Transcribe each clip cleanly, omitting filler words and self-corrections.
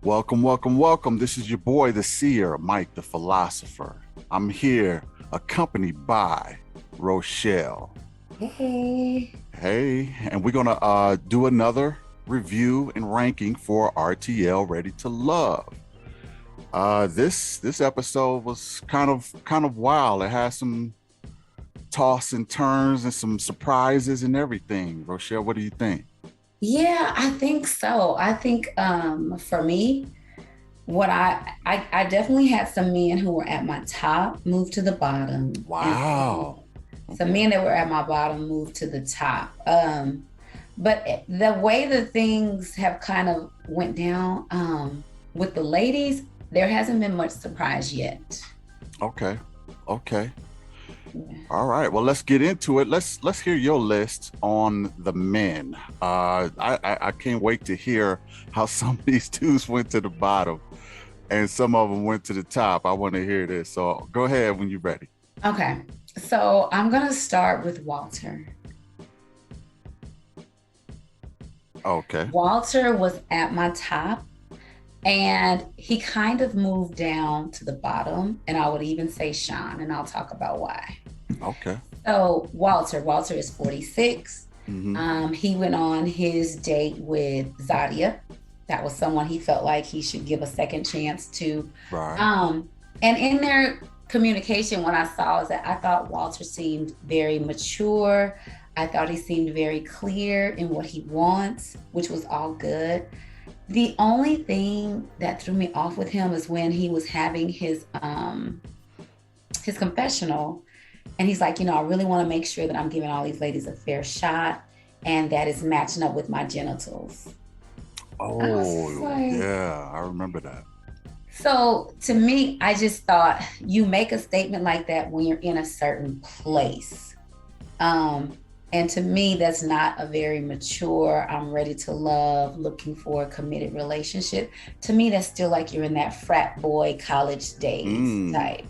Welcome, welcome, welcome. This is your boy, the seer, Mike, the philosopher. I'm here accompanied by Rochelle. Hey. Hey, and we're gonna do another review and ranking for RTL Ready to Love. This episode was kind of wild. It had some toss and turns and some surprises and everything. Rochelle, what do you think? Yeah, I think so. I think for me, what I definitely had some men who were at my top move to the bottom, and Wow. some Okay. men that were at my bottom move to the top. But the way the things have kind of went down with the ladies, there hasn't been much surprise yet. Okay. Okay. Yeah. All right. Well, let's get into it. Let's hear your list on the men. I can't wait to hear how some of these dudes went to the bottom and some of them went to the top. I want to hear this. So go ahead when you're ready. Okay, so I'm gonna start with Walter. Okay. Walter was at my top and he kind of moved down to the bottom. And I would even say Shawn, and I'll talk about why. Okay. So Walter is 46. Mm-hmm. He went on his date with Zaya. That was someone he felt like he should give a second chance to. Right. And in their communication, what I saw is that I thought Walter seemed very mature. I thought he seemed very clear in what he wants, which was all good. The only thing that threw me off with him is when he was having his confessional, and he's like, I really want to make sure that I'm giving all these ladies a fair shot, and that is matching up with my genitals. I was Oh, like, yeah. I remember that. so to me, I just thought you make a statement like that when you're in a certain place. And to me, that's not a very mature, I'm ready to love, looking for a committed relationship. To me, that's still like you're in that frat boy college days Mm, type.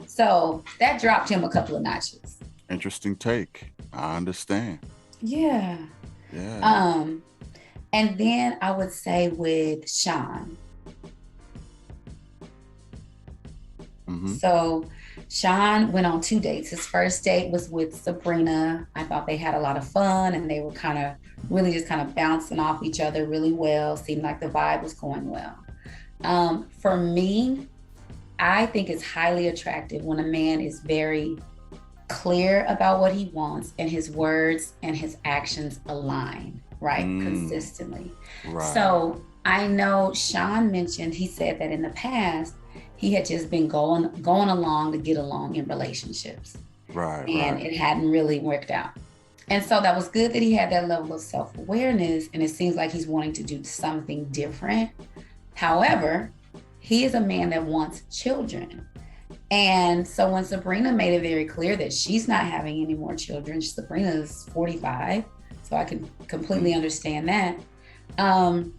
So that dropped him a couple of notches. interesting take. I understand. Yeah. Yeah. Um, and then I would say with Shawn. Mm-hmm. So Shawn went on two dates. His first date was with Sabrina. I thought they had a lot of fun and they were kind of really just kind of bouncing off each other really well. Seemed like the vibe was going well. For me, I think it's highly attractive when a man is very clear about what he wants and his words and his actions align, right? Mm, Consistently. right. So I know Shawn mentioned, he said that in the past, he had just been going along to get along in relationships Right. and Right. it hadn't really worked out. And so that was good that he had that level of self-awareness, and it seems like he's wanting to do something different. However, he is a man that wants children. And so when Sabrina made it very clear that she's not having any more children, Sabrina is 45, so I can completely understand that. Um,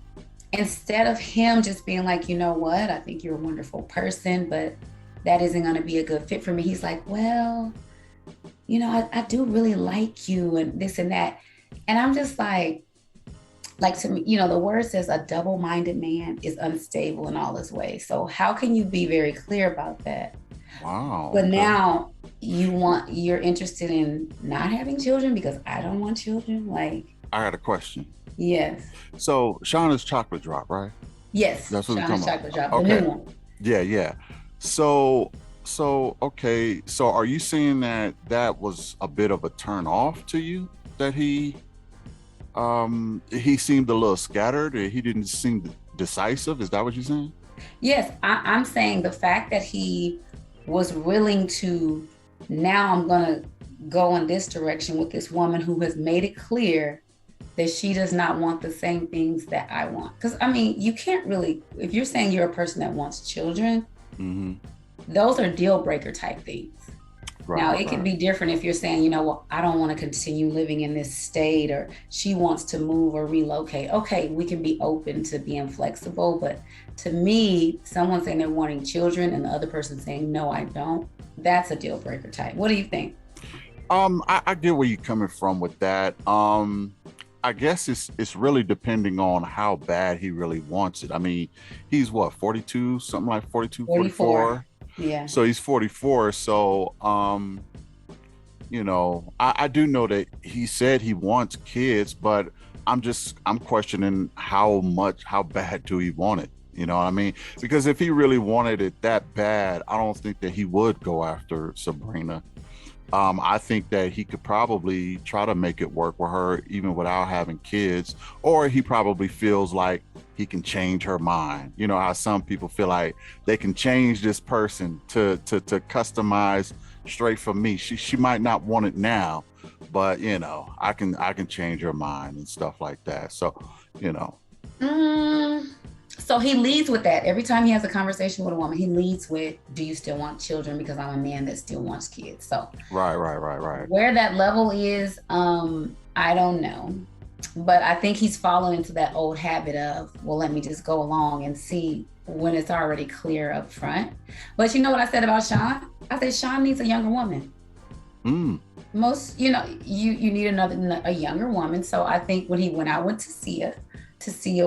Instead of him just being like, you know what, I think you're a wonderful person, but that isn't going to be a good fit for me. He's like, well, I do really like you and this and that. And I'm just like to me, the word says a double-minded man is unstable in all his ways. So how can you be very clear about that? Wow. But Okay. now you're interested in not having children because I don't want children. Like, I got a question. yes, So Sean is chocolate drop, right? yes, That's what we're Sean's talking chocolate about. drop, the new Okay. one. Yeah, yeah. So okay. So are you saying that that was a bit of a turn off to you? That he seemed a little scattered, or he didn't seem decisive? Is that what you're saying? Yes, I'm saying the fact that he was willing to, now I'm going to go in this direction with this woman who has made it clear that she does not want the same things that I want. Because, I mean, you can't really, if you're saying you're a person that wants children, Mm-hmm. those are deal breaker type things. Now, Right, it can right. be different if you're saying, well, I don't want to continue living in this state, or she wants to move or relocate. Okay, we can be open to being flexible. But to me, someone saying they're wanting children and the other person saying, no, I don't, that's a deal breaker type. What do you think? I get where you're coming from with that. I guess it's really depending on how bad he really wants it. I mean, he's what, 42, something like 42, 44. 44. Yeah. So he's 44. So I do know that he said he wants kids, but I'm questioning how bad do he want it? You know what I mean? Because if he really wanted it that bad, I don't think that he would go after Sabrina. I think that he could probably try to make it work with her even without having kids, or he probably feels like he can change her mind. You know how some people feel like they can change this person to customize straight for me. She might not want it now, but I can change her mind and stuff like that. So, you know. Mm, so he leads with that. Every time he has a conversation with a woman, he leads with, "Do you still want children? Because I'm a man that still wants kids." So Right. where that level is, I don't know. But I think he's fallen into that old habit of, well, let me just go along and see when it's already clear up front. But you know what I said about Shawn? I said Shawn needs a younger woman. Mm. Most, you need a younger woman. So I think when he went out with Tosia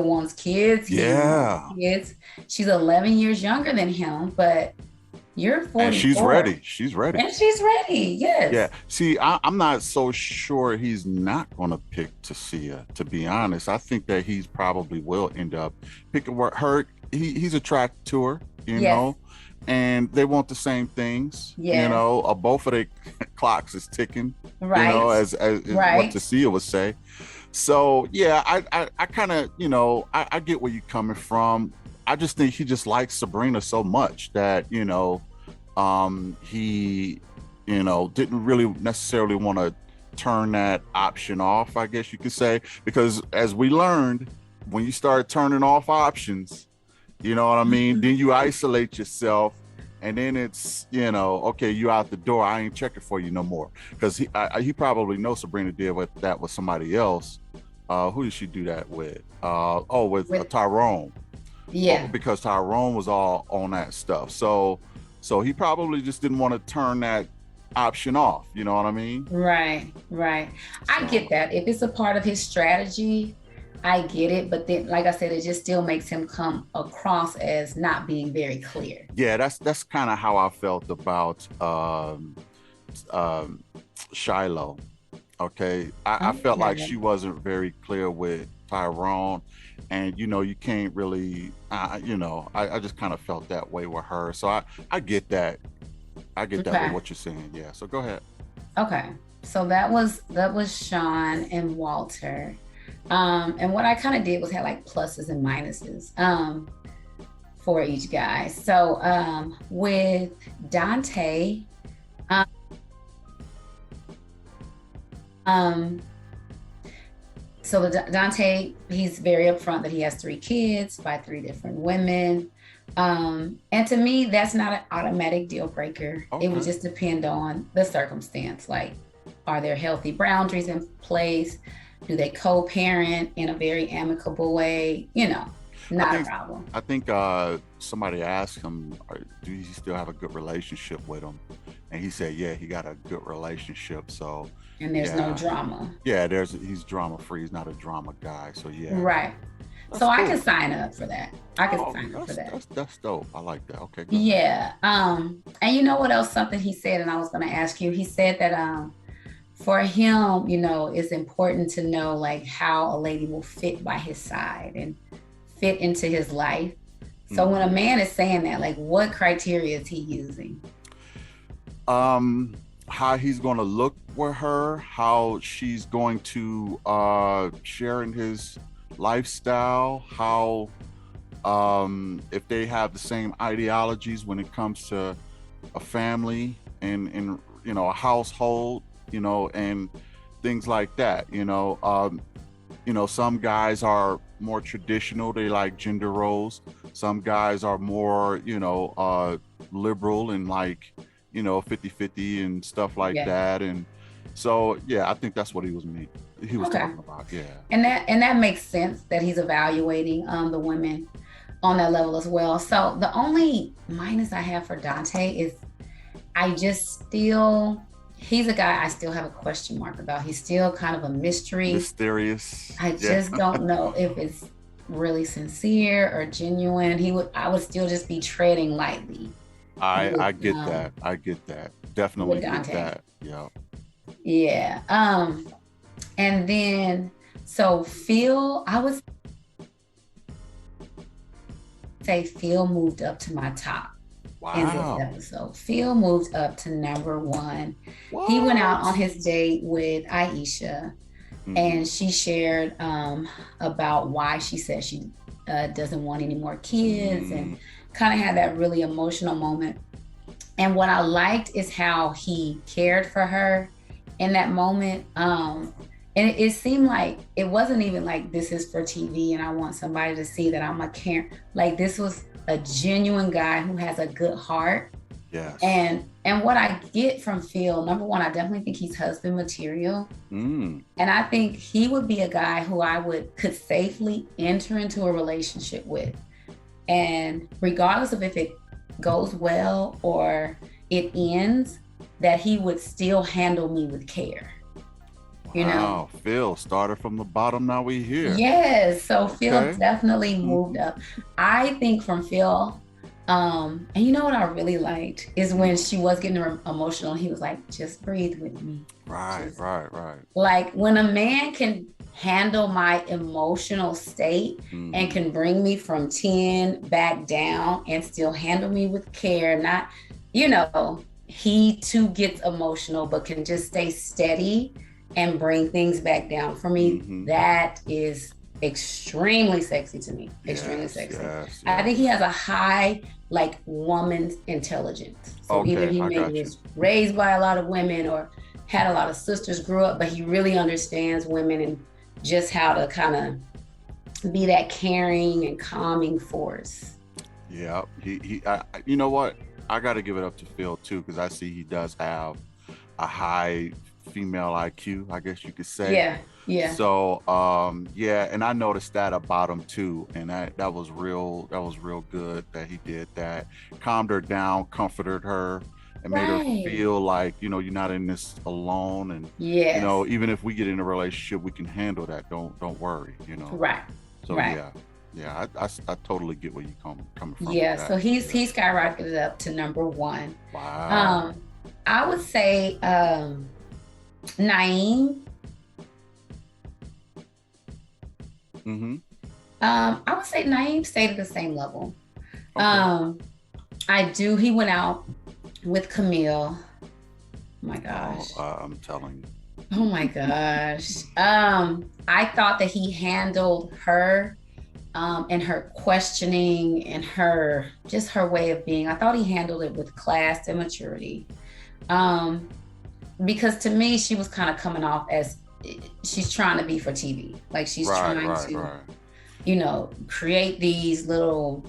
wants kids. He Yeah. wants kids. She's 11 years younger than him, but you're 44. And she's ready. She's ready. And she's ready. Yes. Yeah. See, I'm not so sure he's not going to pick Tosia, to be honest. I think that he's probably will end up picking her. He's attracted to her, you know, and they want the same things. Yeah. You know, both of their clocks is ticking, right. You know, as what Tosia would say. So, yeah, I kind of, I get where you're coming from. I just think he just likes Sabrina so much that, he, didn't really necessarily want to turn that option off, I guess you could say, because as we learned, when you start turning off options, you know what I mean? Then you isolate yourself, and then it's, okay, you out the door. I ain't checking for you no more. Because he probably knows Sabrina did with somebody else. Who did she do that with? With Tyrone. Yeah. Because Tyrone was all on that stuff. So he probably just didn't want to turn that option off. You know what I mean? Right. I get that. If it's a part of his strategy, I get it. But then, like I said, it just still makes him come across as not being very clear. Yeah, that's kind of how I felt about Shiloh. Okay. I felt like she wasn't very clear with Tyrone. And, you can't really, I just kind of felt that way with her. So I get that. I get that with what you're saying. Yeah. So go ahead. Okay. So that was Shawn and Walter. And what I kind of did was had like pluses and minuses for each guy. So with Dante, so Dante, he's very upfront that he has 3 kids by 3 different women. And to me, that's not an automatic deal breaker. Okay. It would just depend on the circumstance. Like, are there healthy boundaries in place? Do they co-parent in a very amicable way? Not a problem. I think somebody asked him, do you still have a good relationship with him? And he said, yeah, he got a good relationship. So. And there's no drama. Yeah, he's drama free. He's not a drama guy. So yeah. Right. So cool. I can sign up for that. That's dope. I like that. Okay. Good. Yeah. And you know what else? Something he said, and I was going to ask you. He said that for him, it's important to know like how a lady will fit by his side and fit into his life. So when a man is saying that, like, what criteria is he using? How he's going to look with her, how she's going to share in his lifestyle, how if they have the same ideologies when it comes to a family and a household, and things like that. Some guys are more traditional, they like gender roles. Some guys are more liberal and like 50-50 and stuff like that. And so I think that's what he was talking about. Yeah. And that makes sense that he's evaluating the women on that level as well. So the only minus I have for Dante is I just still He's a guy I still have a question mark about. He's still kind of a mystery. Mysterious. I Yeah. just don't know if it's really sincere or genuine. I would still just be treading lightly I with get that. I get that. Definitely get Dante. that. Yeah. Yeah. And then so Phil, I would say Phil moved up to my top in this Wow. episode. Phil moved up to number one. What? He went out on his date with Aisha, and she shared about why she said she doesn't want any more kids, and kind of had that really emotional moment. And what I liked is how he cared for her in that moment. And it seemed like it wasn't even like this is for TV and I want somebody to see that I'm a care. Like this was a genuine guy who has a good heart. Yes. And what I get from Phil, number one, I definitely think he's husband material. And I think he would be a guy who could safely enter into a relationship with. And regardless of if it goes well or it ends, that he would still handle me with care. You know, Phil started from the bottom. Now we here. Yes. So Phil definitely moved up. I think from Phil, and you know what I really liked is when she was getting emotional, he was like, just breathe with me. Right. Like when a man can handle my emotional state and can bring me from 10 back down and still handle me with care, not, he too gets emotional, but can just stay steady and bring things back down for me. That is extremely sexy to me. Extremely sexy. Yes. I think he has a high, like, woman's intelligence. So either he maybe was raised by a lot of women or had a lot of sisters, grew up, but he really understands women and just how to kind of be that caring and calming force. Yeah. You know what? I got to give it up to Phil too, because I see he does have a high female IQ, I guess you could say. Yeah. So and I noticed that about him too, and that was real good that he did that. Calmed her down, comforted her, and made her feel like, you're not in this alone, and even if we get in a relationship, we can handle that. Don't worry, Right. So yeah, I totally get where you coming from. Yeah, so he skyrocketed up to number one. Wow. I would say Naeem. I would say Naeem stayed at the same level. He went out with Camille. Oh my gosh. I'm telling you. Oh my gosh. I thought that he handled her and her questioning and her way of being. I thought he handled it with class and maturity. Because to me, she was kind of coming off as she's trying to be for TV. Like she's trying to, create these little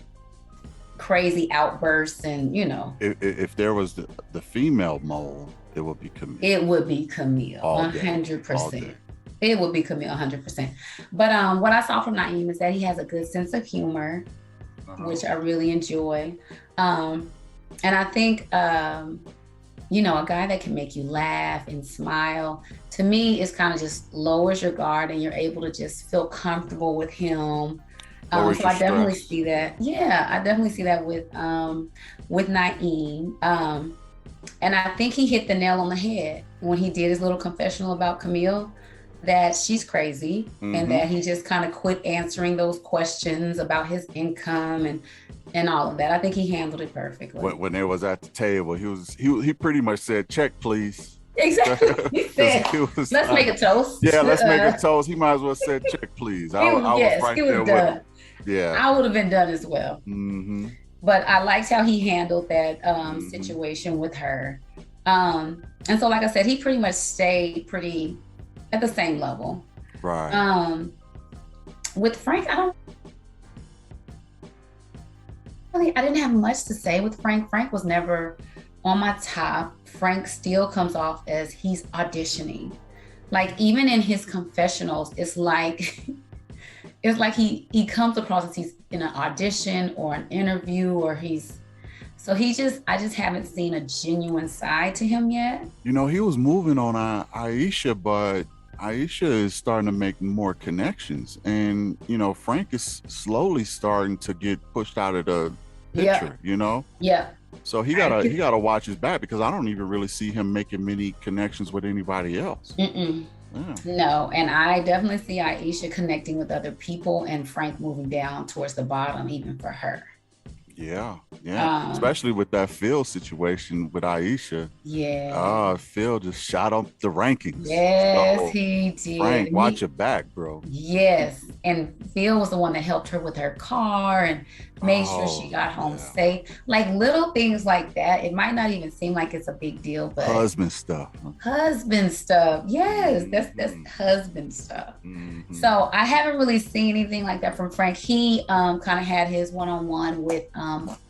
crazy outbursts and, If there was the female mole, it would be Camille. It would be Camille, 100%. It would be Camille, 100%. But what I saw from Naeem is that he has a good sense of humor, which I really enjoy. And I think, a guy that can make you laugh and smile, to me, is kind of just lowers your guard and you're able to just feel comfortable with him. So I definitely see that. Yeah, I definitely see that with Naeem. And I think he hit the nail on the head when he did his little confessional about Camille, that she's crazy and that he just kind of quit answering those questions about his income and all of that. I think he handled it perfectly. When they was at the table, he pretty much said, "Check, please." Exactly. He said, "Let's make a toast." Yeah, let's make a toast. He might as well said, "Check, please." I was right there with him. Yeah, I would have been done as well. But I liked how he handled that situation with her. And so, like I said, he pretty much stayed pretty at the same level. Right. With Frank, I didn't have much to say with Frank. Frank was never on my top. Frank still comes off as he's auditioning. Like even in his confessionals, it's like he comes across as he's in an audition or an interview, or So I just haven't seen a genuine side to him yet. You know, he was moving on Aisha, but Aisha is starting to make more connections, and you know, Frank is slowly starting to get pushed out of the picture. You know, so he gotta watch his back, because I don't even really see him making many connections with anybody else. Yeah. No, and I definitely see Aisha connecting with other people, and Frank moving down towards the bottom, even for her. Yeah. Especially with that Phil situation with Aisha. Phil just shot up the rankings. Yes, so, he did. Frank, watch your back, bro. Yes, and Phil was the one that helped her with her car and made sure she got home safe. Like little things like that. It might not even seem like it's a big deal, but husband stuff. Yes, that's husband stuff. So I haven't really seen anything like that from Frank. He kind of had his one-on-one with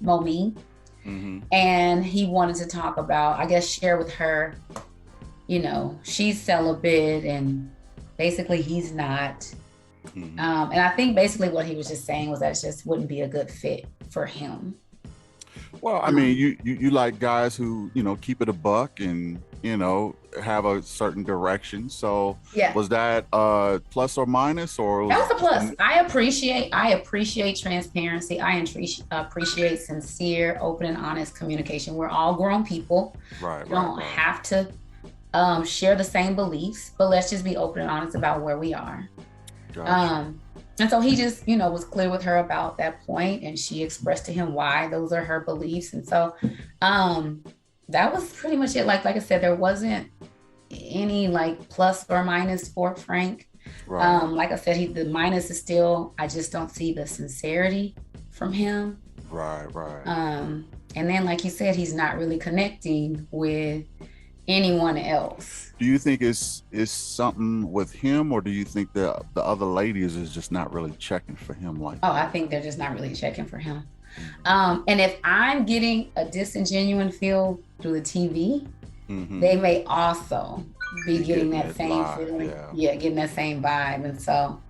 Momi, and he wanted to talk about, I guess, share with her, you know, she's celibate and basically he's not. And I think basically what he was just saying was that it just wouldn't be a good fit for him. Well, I mean, you like guys who, you know, keep it a buck and, you know, have a certain direction. So was that plus or minus, or that was a plus? I appreciate transparency. I appreciate sincere, open and honest communication. We're all grown people. We don't have to share the same beliefs, but let's just be open and honest about where we are. Gotcha. And so he just, you know, was clear with her about that point, and she expressed to him why those are her beliefs. And so that was pretty much it. Like I said, there wasn't any like plus or minus for Frank. Like I said, the minus is still, I just don't see the sincerity from him. And then, like you said, he's not really connecting with anyone else. Do you think it's something with him, or do you think the other ladies is just not really checking for him like that? I think they're just not really checking for him. And if I'm getting a disingenuine feel through the TV, they may also be getting that same feeling. Getting that same vibe. And so,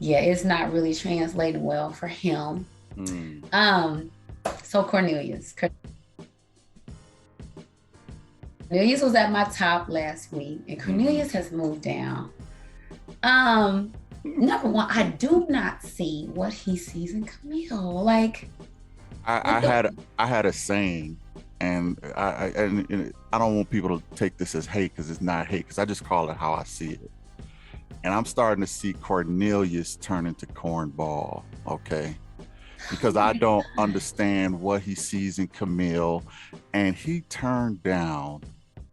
it's not really translating well for him. So Cornelius was at my top last week, and Cornelius has moved down. Number one, I do not see what he sees in Camille. Like, I had a saying, and I don't want people to take this as hate, because it's not hate, because I just call it how I see it. And I'm starting to see Cornelius turn into cornball, okay? Because I don't understand what he sees in Camille, and he turned down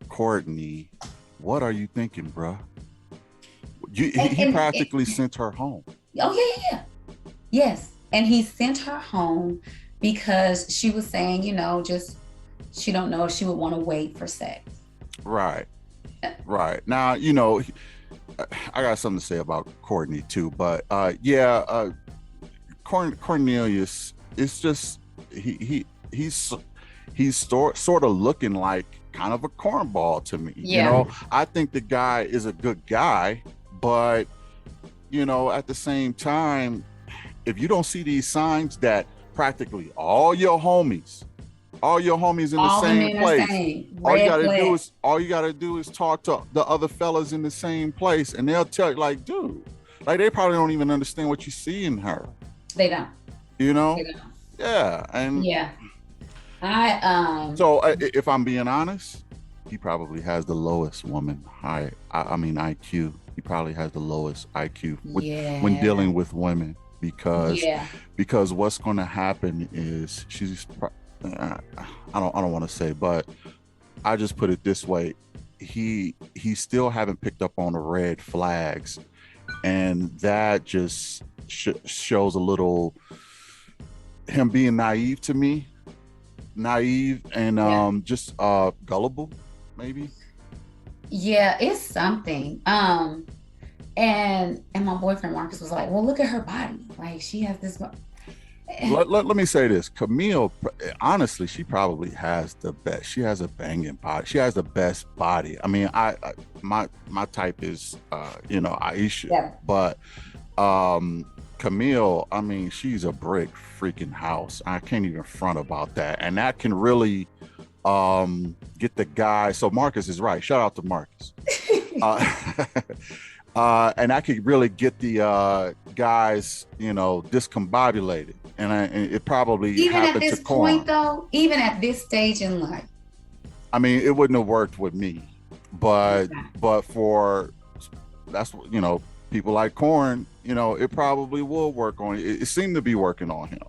Courtney. What are you thinking, bruh? He practically sent her home. Yes, and he sent her home because she was saying, you know, just she don't know if she would want to wait for sex. Right. Now, you know, I got something to say about Courtney too, but Cornelius, it's just he's sort of looking like kind of a cornball to me. You know, I think the guy is a good guy, but you know, at the same time, if you don't see these signs that practically all your homies in the same place, all you gotta do is talk to the other fellas in the same place, and they'll tell you, like, dude, like they probably don't even understand what you see in her. They don't. You know? They don't. Yeah. And so if I'm being honest, he probably has the lowest IQ. He probably has the lowest IQ when dealing with women, because what's going to happen is I don't want to say, but I just put it this way: he still haven't picked up on the red flags, and that just shows a little him being naive to me. And just gullible, maybe. It's something. And my boyfriend Marcus was like, well, look at her body, like she has this. Let me say this: Camille, honestly, she probably has the best. She has a banging body. She has the best body. I mean, my type is Aisha, but Camille, I mean, she's a brick freaking house. I can't even front about that. And that can really get the guy. So Marcus is right. Shout out to Marcus. Uh, and I could really get the guys, discombobulated. And it probably Even at happened to this Corn. point, though, even at this stage in life. I mean, it wouldn't have worked with me, but for people like Corn, it probably will work on it. It seemed to be working on him.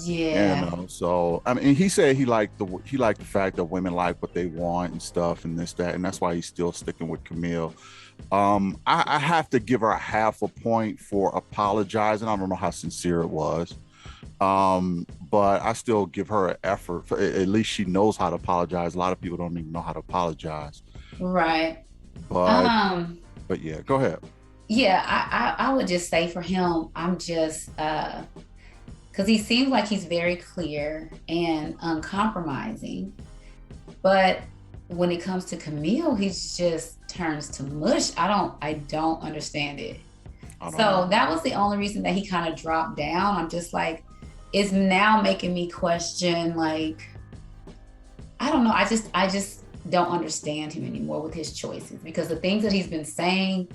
Yeah. So I mean, he said he liked the fact that women like what they want and stuff and this, that, and that's why he's still sticking with Camille. I have to give her a half a point for apologizing. I don't know how sincere it was. But I still give her an effort. At least she knows how to apologize. A lot of people don't even know how to apologize. Right. But yeah, go ahead. Yeah, I would just say for him, I'm just because he seems like he's very clear and uncompromising. But when it comes to Camille, he just turns to mush. I don't understand it. So that was the only reason that he kind of dropped down. I'm just like, it's now making me question, like, I don't know. I just don't understand him anymore with his choices, because the things that he's been saying,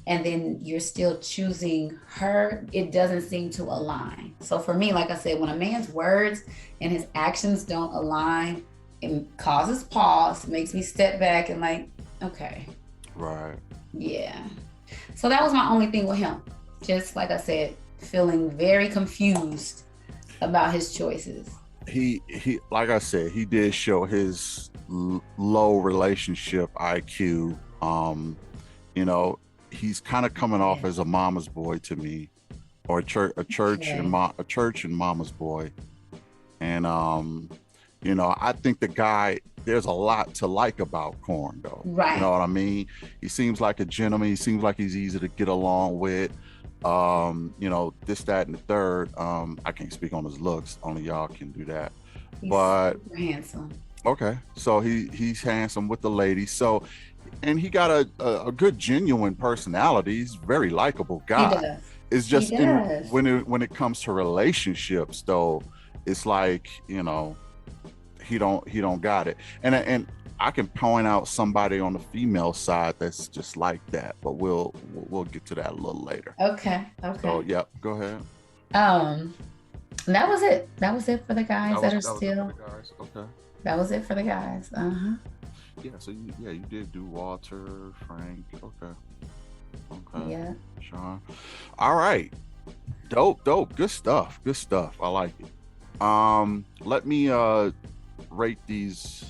and then you're still choosing her, it doesn't seem to align. So for me, like I said, when a man's words and his actions don't align, it causes pause, makes me step back and like, okay. Right. Yeah. So that was my only thing with him. Just like I said, feeling very confused about his choices. He like I said, he did show his low relationship IQ. He's kind of coming off as a mama's boy to me, or a church and mama's boy. And I think the guy, there's a lot to like about Corn, though. Right. You know what I mean? He seems like a gentleman. He seems like he's easy to get along with. This, that, and the third. I can't speak on his looks. Only y'all can do that. He's super handsome. Okay, so he's handsome with the ladies. So, and he got a good, genuine personality. He's a very likable guy. He does. It's just when it comes to relationships, though, it's like, he don't got it. And I can point out somebody on the female side that's just like that, but we'll get to that a little later. Okay. So yep, go ahead. That was it. That was it for the guys that are still. Okay. That was it for the guys. Yeah. So you did do Walter, Frank. Okay. Yeah. Shawn. All right. Dope. Good stuff. I like it. Let me rate these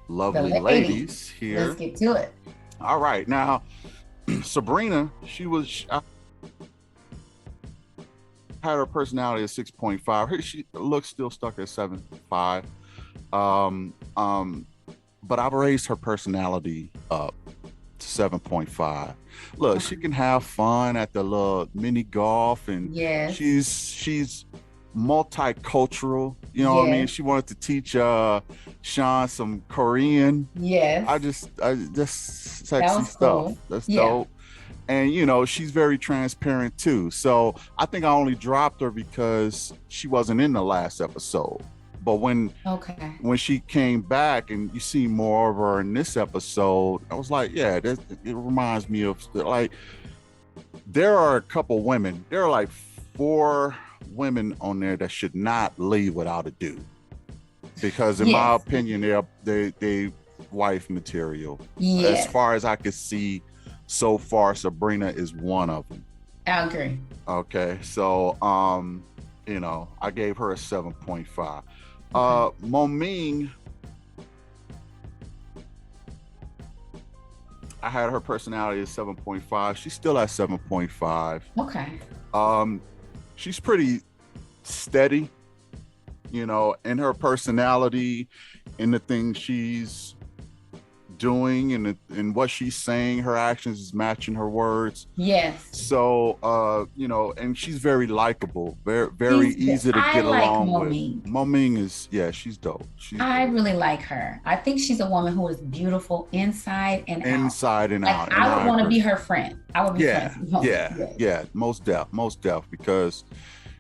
lovely ladies here. Let's get to it. All right. Now, Sabrina, had her personality at 6.5. She looks still stuck at 7.5. But I've raised her personality up to 7.5. Look, she can have fun at the little mini golf, and she's multicultural. You know what I mean? She wanted to teach Shawn some Korean. Yes. I just sexy stuff. Cool. That's dope. And she's very transparent too. So I think I only dropped her because she wasn't in the last episode. But when she came back and you see more of her in this episode, I was like, yeah, it reminds me of, like, there are a couple women. There are like 4 women on there that should not leave without a dude, because in my opinion, they wife material. As far as I could see so far, Sabrina is one of them. I agree. Okay, so I gave her a 7.5. Moming, I had her personality at 7.5. She's still at 7.5. Okay. She's pretty steady, in her personality, in the things she's doing and what she's saying. Her actions is matching her words. Yes. So, and she's very likable, very easy to get along with. Moming is, she's dope. I really like her. I think she's a woman who is beautiful inside and out. Inside and out. I would want to be her friend. I would be friends with her. Yeah, most deaf, because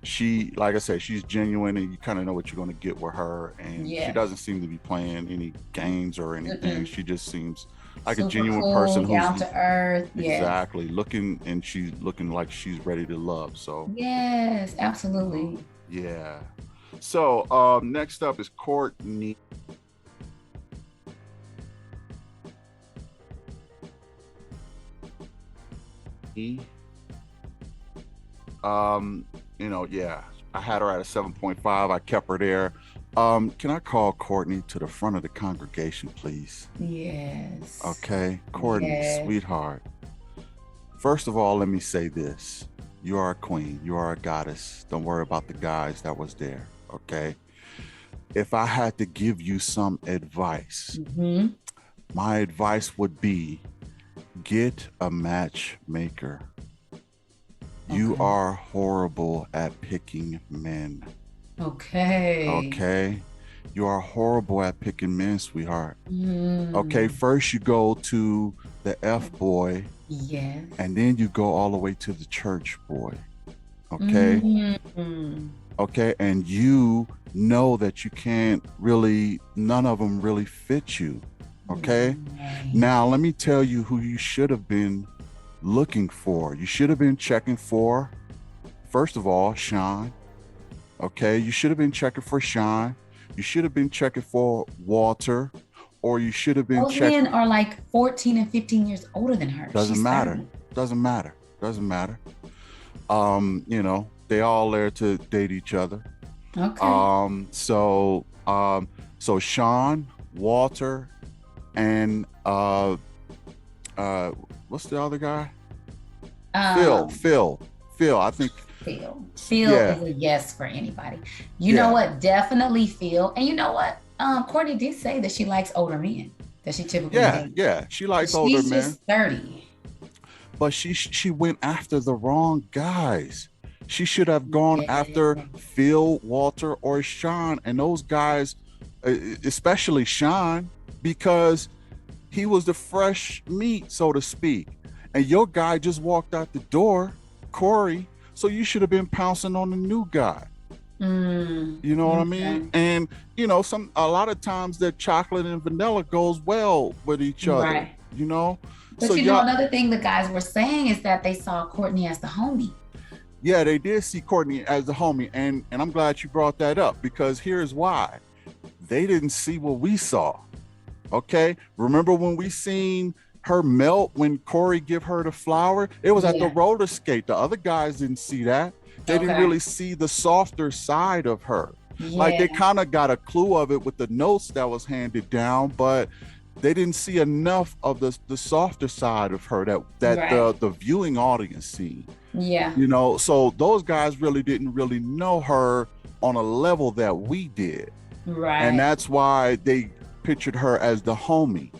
she, like I said, she's genuine, and you kind of know what you're going to get with her, and she doesn't seem to be playing any games or anything. She just seems like super a genuine cool, person who's down to earth. Exactly. She's looking like she's ready to love. So yes, absolutely. Yeah. So next up is Courtney. I had her at a 7.5. I kept her there. Can I call Courtney to the front of the congregation, please? Yes. Okay, Courtney, sweetheart. First of all, let me say this. You are a queen. You are a goddess. Don't worry about the guys that was there, okay? If I had to give you some advice, my advice would be get a matchmaker. You are horrible at picking men. Okay. You are horrible at picking men, sweetheart. Okay, first you go to the F boy. Yes. And then you go all the way to the church boy. Okay. Okay. And you know that you can't really, none of them really fit you. Okay. Now, let me tell you who you should have been looking for. You should have been checking for, first of all, Shawn. Okay. You should have been checking for Shawn. You should have been checking for Walter, or you should have been Those men are like 14 and 15 years older than her. Doesn't matter. They all there to date each other. Okay. So Shawn, Walter, and what's the other guy? Phil. I think Phil is a yes for anybody. You know what? Definitely Phil. And you know what? Courtney did say that she likes older men. That she typically dates. Yeah, she likes older men. She's just 30. But she went after the wrong guys. She should have gone after Phil, Walter, or Shawn, and those guys, especially Shawn, because he was the fresh meat, so to speak. And your guy just walked out the door, Corey. So you should have been pouncing on the new guy. You know what I mean? And a lot of times that chocolate and vanilla goes well with each other. Right. But so another thing the guys were saying is that they saw Courtney as the homie. Yeah, they did see Courtney as the homie, and I'm glad you brought that up, because here's why. They didn't see what we saw. Okay, remember when we seen her melt when Corey give her the flower? It was at the roller skate. The other guys didn't see that. They didn't really see the softer side of her. Like they kind of got a clue of it with the notes that was handed down, but they didn't see enough of the softer side of her that the viewing audience seen. Yeah. So those guys really didn't really know her on a level that we did. Right. And that's why they pictured her as the homie.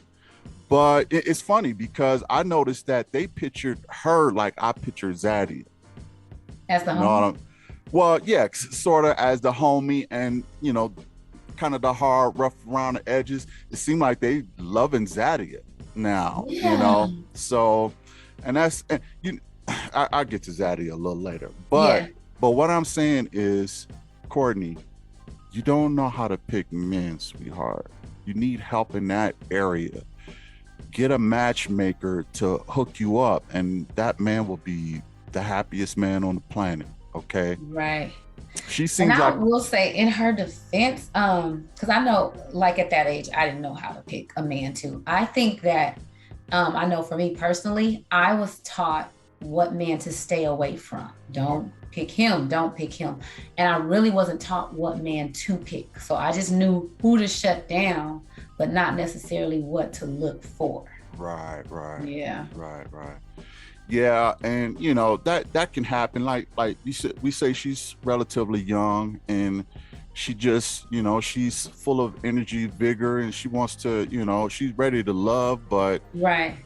But it's funny because I noticed that they pictured her like I pictured Zadie. As the homie? Well, yeah, sort of as the homie, and, kind of the hard, rough around the edges. It seemed like they loving Zadie now, So, and I'll get to Zadie a little later. But what I'm saying is, Courtney, you don't know how to pick men, sweetheart. You need help in that area. Get a matchmaker to hook you up, and that man will be the happiest man on the planet. Okay. Right. She seems like. I will say, in her defense, because I know, like at that age, I didn't know how to pick a man too. I think that, I know for me personally, I was taught what man to stay away from. Don't pick him. And I really wasn't taught what man to pick. So I just knew who to shut down, but not necessarily what to look for. Right. Yeah. Right. Yeah, and that can happen. Like we say she's relatively young, and she just, she's full of energy, vigor, and she wants to, she's ready to love, but right.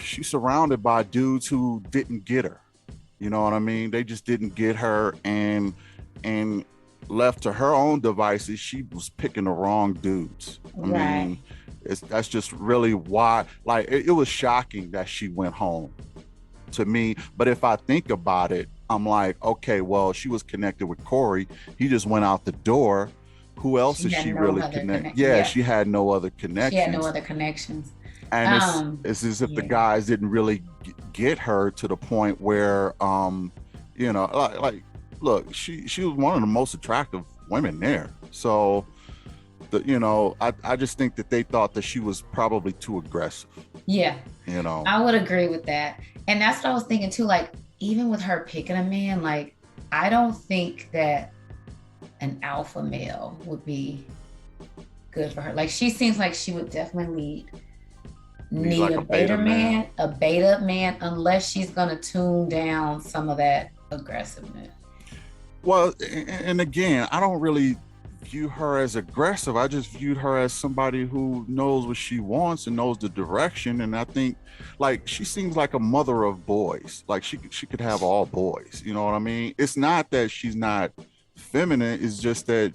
she's surrounded by dudes who didn't get her. You know what I mean? They just didn't get her, and left to her own devices, she was picking the wrong dudes. I mean, that's just really why, like, it was shocking that she went home to me. But if I think about it, I'm like, okay, well, she was connected with Corey. He just went out the door. Who else is she really connected? Yeah, she had no other connections. She had no other connections. And it's as if the guys didn't really get her to the point where, like, look, she was one of the most attractive women there. So, I just think that they thought that she was probably too aggressive. Yeah. I would agree with that. And that's what I was thinking too. Like, even with her picking a man, like, I don't think that an alpha male would be good for her. Like, she seems like she would definitely need like a beta man, unless she's gonna tune down some of that aggressiveness. Well, and again, I don't really view her as aggressive. I just viewed her as somebody who knows what she wants and knows the direction. And I think, like, she seems like a mother of boys. Like, she could have all boys. You know what I mean? It's not that she's not feminine. It's just that,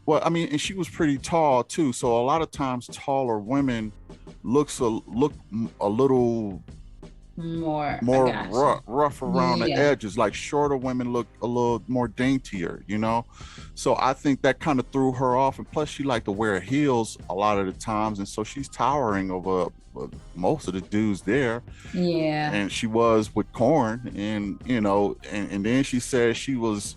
well, I mean, and she was pretty tall too. So a lot of times taller women look a little more rough around the edges. Like, shorter women look a little more daintier, so I think that kind of threw her off. And plus, she liked to wear heels a lot of the times, and so she's towering over most of the dudes there. And she was with Corn, and and then she said she was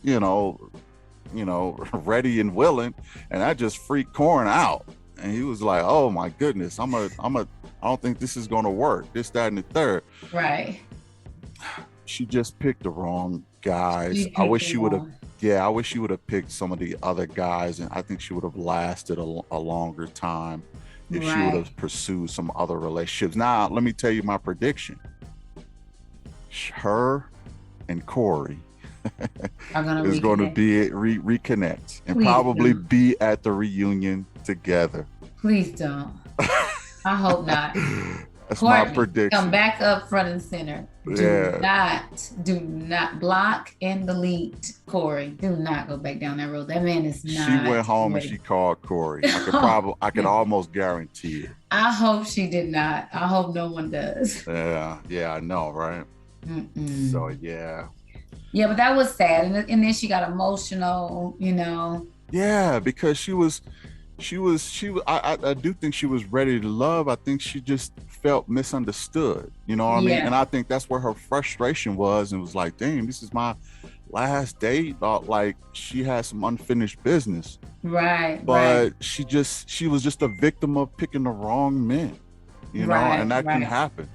ready and willing, and that just freaked Corn out. And he was like, oh my goodness, I don't think this is going to work. This, that, and the third. Right. She just picked the wrong guys. I wish she would have picked some of the other guys, and I think she would have lasted a longer time if she would have pursued some other relationships. Now, let me tell you my prediction. Her and Corey is going to be reconnect and probably be at the reunion together. Please don't. I hope not. That's Courtney, my prediction. Come back up front and center. Do not block and delete Corey. Do not go back down that road. That man is not. She went home and she called Corey. I could almost guarantee it. I hope she did not. I hope no one does. Yeah, I know, right? Mm-mm. So yeah. Yeah, but that was sad, and then she got emotional. Yeah, because she was. I do think she was ready to love. I think she just felt misunderstood. You know what I mean? And I think that's where her frustration was, and was like, "Damn, this is my last date." Like, she had some unfinished business. Right. But she was just a victim of picking the wrong men. And that can happen.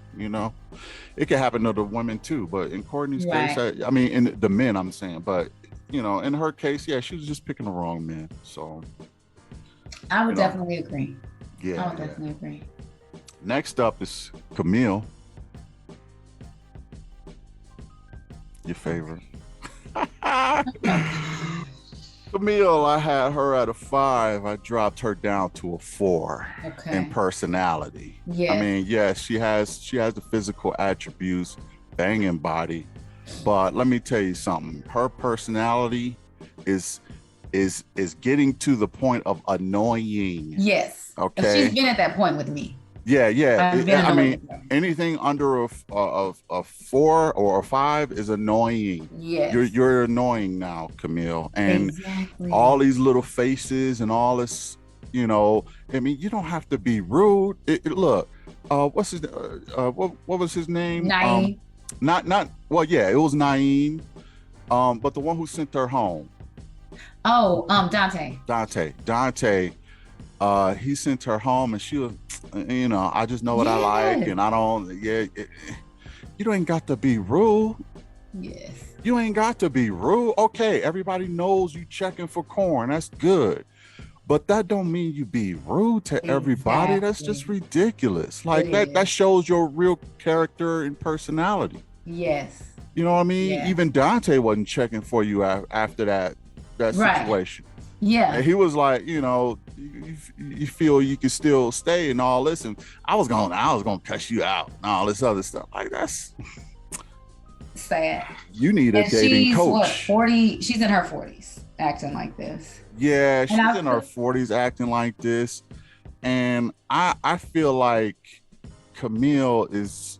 It can happen to the women too. But in Courtney's case, I mean, in the men, I'm saying, but in her case, she was just picking the wrong men. So. I would definitely agree. Yeah, I would definitely agree. Next up is Camille. Your favorite. Camille, I had her at a 5. I dropped her down to a 4 in personality. Yeah. I mean, yes, she has the physical attributes, banging body, but let me tell you something. Her personality is getting to the point of annoying. Yes. Okay. She's been at that point with me. Yeah. I mean, anything under a 4 or a 5 is annoying. Yes. You're annoying now, Camille. And all these little faces and all this, I mean, you don't have to be rude. Look, what's his what was his name? Naeem. It was Naeem. But the one who sent her home. Oh, Dante. Dante, he sent her home, and she was, I just know what I like, and I don't, you ain't got to be rude. Yes. You ain't got to be rude. Okay, everybody knows you checking for Corn. That's good. But that don't mean you be rude to everybody. That's just ridiculous. Like, that shows your real character and personality. Yes. You know what I mean? Yeah. Even Dante wasn't checking for you after that situation. Yeah. And he was like, you feel you can still stay and all this, and I was gonna cuss you out and all this other stuff. Like, that's, Sad. you need a And dating she's what, coach. 40? She's in her 40s acting like this. Yeah, And she's in her 40s acting like this, and I feel like Camille is.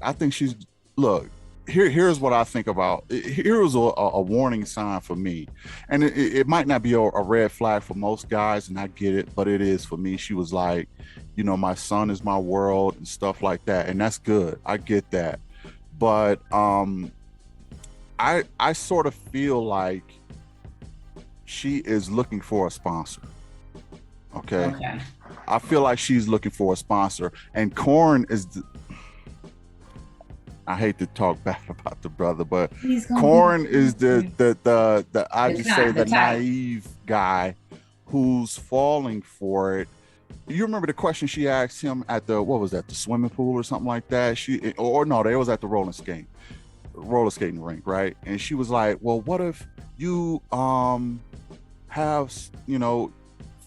I think she's, look. Here's what I think about. Here was a warning sign for me, and it might not be a red flag for most guys, and I get it, but it is for me. She was like, my son is my world and stuff like that, and that's good. I get that, but I sort of feel like she is looking for a sponsor. Okay. I feel like she's looking for a sponsor, and Corn is. I hate to talk bad about the brother, but Corn is the I just say the naive guy who's falling for it. You remember the question she asked him at the, what was that, the swimming pool or something like that? No, they was at the roller skating rink, right? And she was like, well, what if you have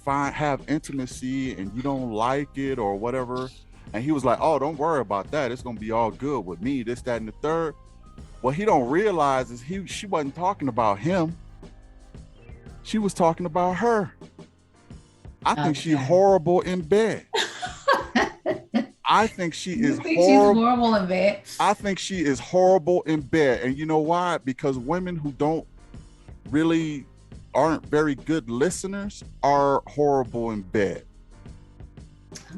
have intimacy and you don't like it or whatever? And he was like, oh, don't worry about that. It's going to be all good with me, this, that, and the third. What he don't realize is she wasn't talking about him. She was talking about her. I think she's horrible in bed. I think she is horrible. She's horrible in bed? I think she is horrible in bed. And you know why? Because women who aren't very good listeners are horrible in bed.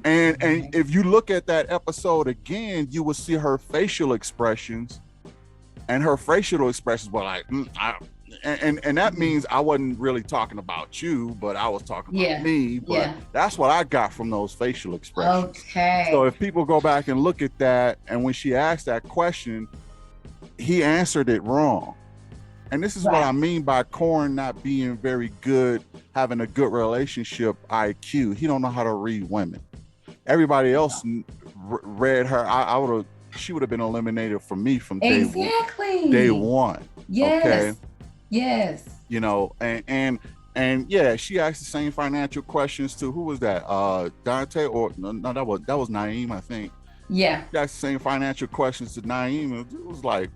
And if you look at that episode again, you will see her facial expressions, and her facial expressions were like, and that means I wasn't really talking about you, but I was talking about me. But that's what I got from those facial expressions. Okay. So if people go back and look at that, and when she asked that question, he answered it wrong. And this is what I mean by Corn not being very good, having a good relationship IQ. He don't know how to read women. Everybody else read her. She would have been eliminated from me from day one. Yes. Okay. Yes. And yeah, she asked the same financial questions to, who was that? Dante, or no, that was Naeem, I think. Yeah. She asked the same financial questions to Naeem. And it was like,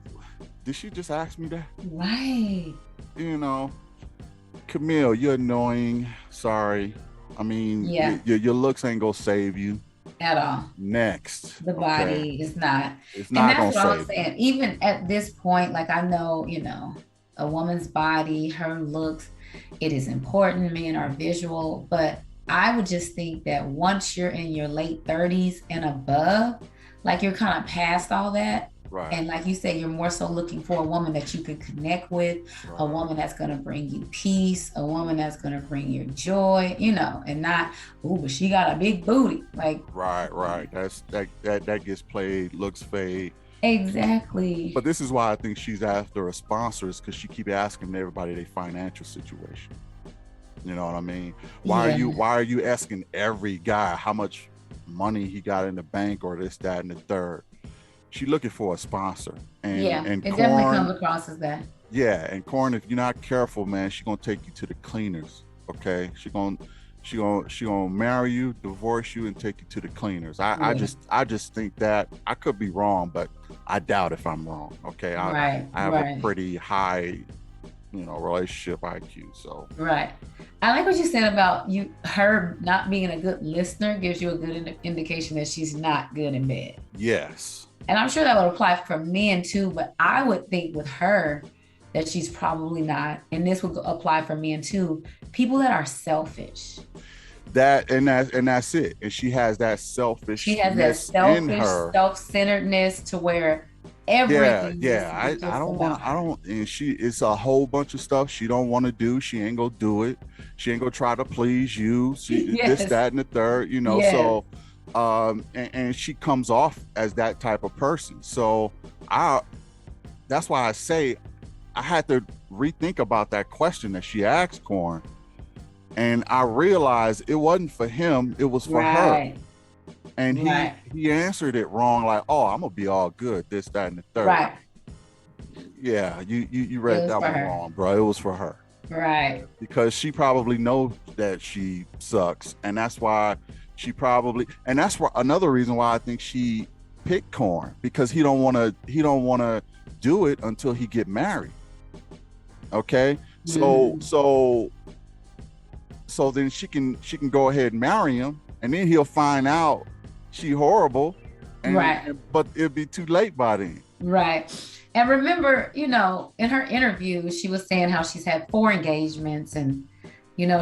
did she just ask me that? Right. Camille, you're annoying. Sorry. I mean, your looks ain't gonna save you at all. Next, the body is not. It's not gonna save. And that's what I was saying. Even at this point, like, I know, a woman's body, her looks, it is important. Men are visual, but I would just think that once you're in your late 30s and above, like, you're kind of past all that. Right. And like you said, you're more so looking for a woman that you can connect with, a woman that's going to bring you peace, a woman that's going to bring you joy, and not, but she got a big booty. Like, right. That gets played, looks fade. Exactly. But this is why I think she's after a sponsor, is because she keep asking everybody their financial situation. You know what I mean? Why are you asking every guy how much money he got in the bank or this, that, and the third? She's looking for a sponsor. And it definitely comes across as that. Yeah, and Corn, if you're not careful, man, she's gonna take you to the cleaners. Okay, she gonna marry you, divorce you, and take you to the cleaners. I just think that. I could be wrong, but I doubt if I'm wrong. Okay, I have a pretty high, relationship IQ. So I like what you said about her not being a good listener. Gives you a good indication that she's not good in bed. Yes. And I'm sure that would apply for men too, but I would think with her that she's probably not, and this would apply for men too, people that are selfish. That's it. And she has that selfishness. She has that selfish, self-centeredness to where everything. I don't, and it's a whole bunch of stuff she don't want to do. She ain't gonna do it. She ain't gonna try to please you. This, that, and the third, so. And she comes off as that type of person. So that's why I say I had to rethink about that question that she asked Corn, and I realized it wasn't for him, it was for her. And he answered it wrong, like, oh, I'm gonna be all good, this, that, and the third. Yeah, you It read was that for one her. wrong, bro. It was for her Right. because she probably knows that she sucks, and that's why she probably, and that's why another reason why I think she picked Corn, because he don't want to do it until he get married. Okay, so Mm. so then she can go ahead and marry him, and then he'll find out she horrible, Right. but it'll be too late by then. Right. And remember, in her interview, she was saying how she's had 4 engagements and,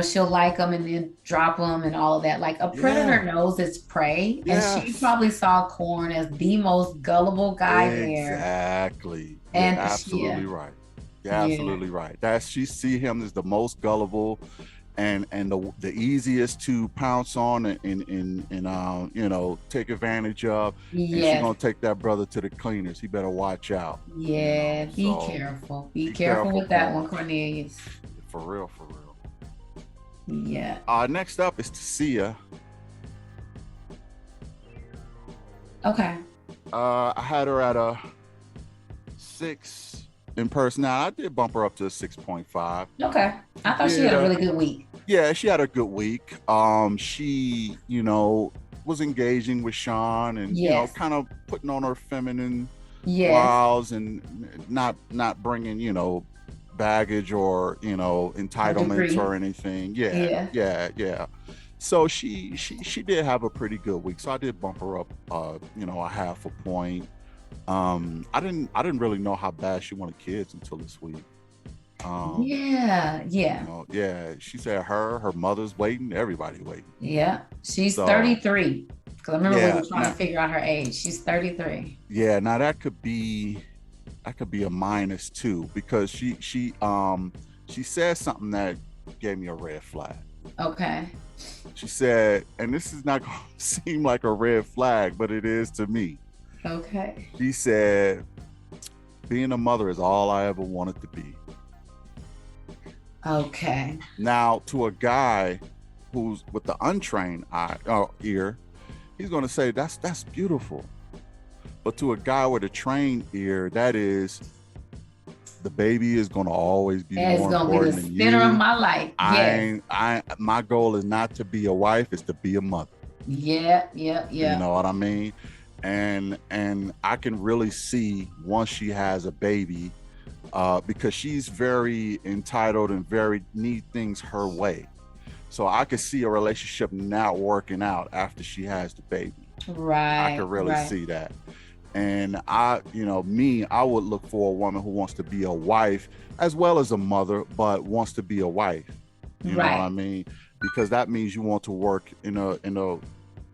she'll like them and then drop them and all of that. Like a predator Yeah. knows its prey. And she Yes. probably saw Corn as the most gullible guy there. Exactly. You're And absolutely right. You're yeah, absolutely right. That she see him as the most gullible and the easiest to pounce on and take advantage of, and she yes, gonna take that brother to the cleaners. He better watch out. yeah. Be So careful. Be be careful careful, with that one, Corn. Cornelius. For real, for real. Yeah. Next up is Tosia. Okay. I had her at a 6 in person. Now I did bump her up to a 6.5. Okay. I thought she had a Yeah, really good week. yeah, she had a good week. She, was engaging with Shawn and, Yes. kind of putting on her feminine Yes. wiles and not bringing, baggage or, Or entitlements or degree. anything. Yeah, Yeah. yeah. So she did have a pretty good week. So I did bump her up, a half a point. I didn't really know how bad she wanted kids until this week. Yeah. Yeah. Yeah, she said her mother's waiting, everybody waiting. Yeah. She's So 33. Because I remember we yeah, were trying to figure out her age. She's 33. now that could be a minus too, because she said something that gave me a red flag. Okay. She said, and this is not gonna seem like a red flag, but it is to me. Okay. She said, being a mother is all I ever wanted to be. Okay. Now, to a guy who's with the untrained ear, he's going to say that's beautiful. But to a guy with a trained ear, that is, the baby is going to always be It's more gonna be the important than center of you. my life. Yes. My goal is not to be a wife, it's to be a mother. Yeah. Yeah. You Yeah. know what I mean? And I can really see once she has a baby, because she's very entitled and very need things her way. So I could see a relationship not working out after she has the baby. I Right. could really Right. see that. And I would look for a woman who wants to be a wife as well as a mother, but wants to be a wife. You know what I Right. mean? Because that means you want to work in a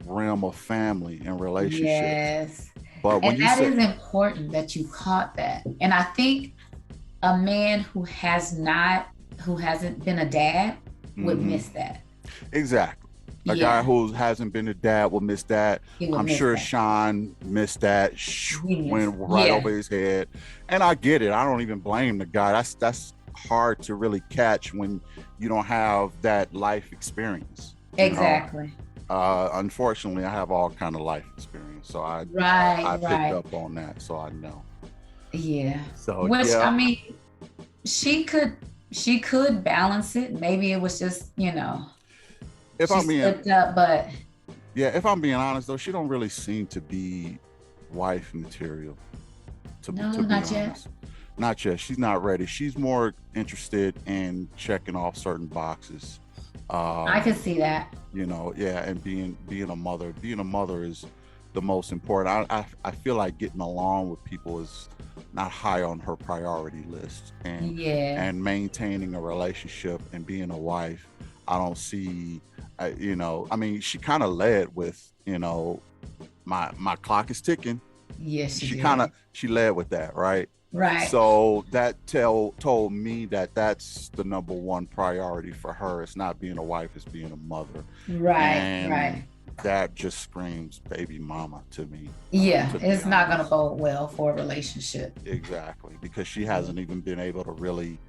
realm of family and relationships. Yes. But when And you that say is important that you caught that. And I think a man who hasn't been a dad would mhm, miss that. exactly. A guy Yeah, who hasn't been a dad will miss that. he would I'm miss sure that. Shawn missed that. Went right Yeah, over his head. And I get it. I don't even blame the guy. That's hard to really catch when you don't have that life experience. You know, exactly. unfortunately, I have all kind of life experience, so Right, I picked right. up on that, so I know. Yeah. So Which yeah, I mean, she could she could balance it. Maybe it was just, if she I'm being slipped up, but if I'm being honest though, she don't really seem to be wife material. no, To be not yet. honest, not yet. She's not ready. She's more interested in checking off certain boxes. I Um, could see that. yeah, and being a mother. Being a mother is the most important. I feel like getting along with people is not high on her priority list, Yeah. and maintaining a relationship and being a wife. I don't see. I mean, she kind of led with, my clock is ticking. Yes, she She did. she led with that, right? Right. So that told me that that's the number one priority for her. It's not being a wife, it's being a mother. Right. And Right. that just screams baby mama to me, Yeah, to be it's not gonna honest. bode well for a relationship. Exactly, because she hasn't even been able to really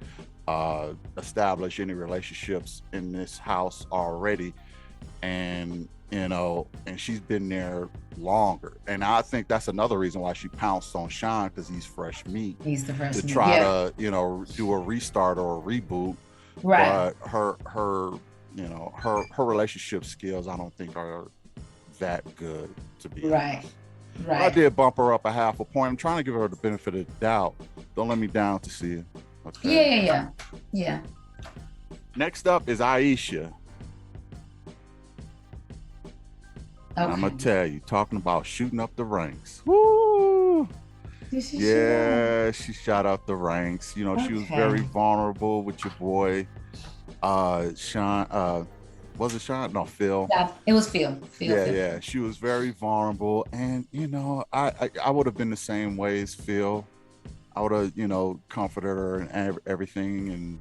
establish any relationships in this house already. and and she's been there longer. And I think that's another reason why she pounced on Shawn, because he's fresh meat He's the to freshman. try Yeah. to do a restart or a reboot. Right. But her relationship skills, I don't think are that good, to be Right. honest. But I Right. did bump her up a half a point. I'm trying to give her the benefit of the doubt. Don't let me down, to see it. Okay. Yeah. Next up is Aisha. And I'm gonna Okay. tell you, talking about shooting up the ranks. Woo! Did she shoot up? Yeah, she shot up the ranks. She was very Okay. vulnerable with your boy, Shawn. Was it Shawn? No, Phil. Yeah, it was Phil. Yeah. She was very vulnerable, and I would have been the same way as Phil. I would have, comforted her and everything, and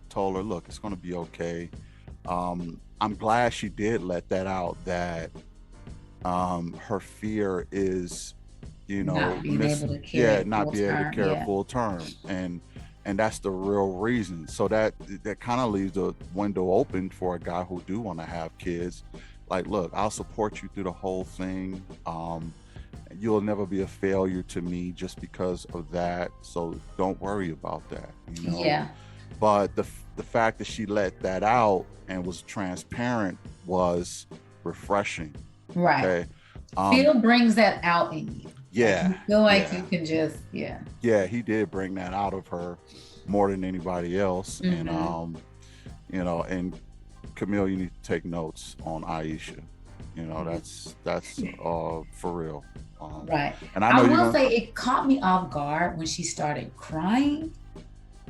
told her, look, it's gonna be okay. I'm glad she did let that out. That her fear is, Not being able to carry it not full be able to term. carry a Yeah. full term, and that's the real reason. So that kind of leaves the window open for a guy who do want to have kids. Like, look, I'll support you through the whole thing. You'll never be a failure to me just because of that. So don't worry about that. Yeah. But the fact that she let that out and was transparent was refreshing. Right. Okay. Phil brings that out in you. Yeah. Like, you feel like you can just, Yeah, he did bring that out of her more than anybody else. Mhm. And Camille, you need to take notes on Aisha. That's for real. Right. And I know I you're will gonna. say it caught me off guard when she started crying.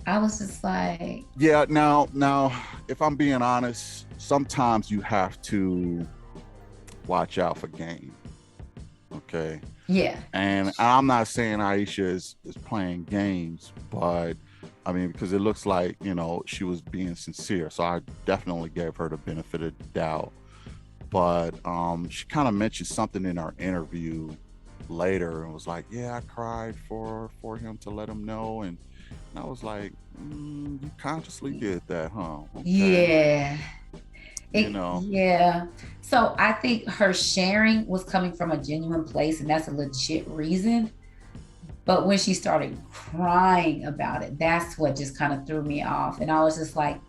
I was just like, Yeah. Now, if I'm being honest, sometimes you have to watch out for game. Okay. yeah, And I'm not saying Aisha is playing games, but I mean, because it looks like, she was being sincere. So I definitely gave her the benefit of the doubt. But she kind of mentioned something in our interview later and was like, yeah, I cried for him to let him know. And I was like, you consciously did that, huh? Okay. yeah. You know, Yeah. So I think her sharing was coming from a genuine place, and that's a legit reason. But when she started crying about it, that's what just kind of threw me off. And I was just like,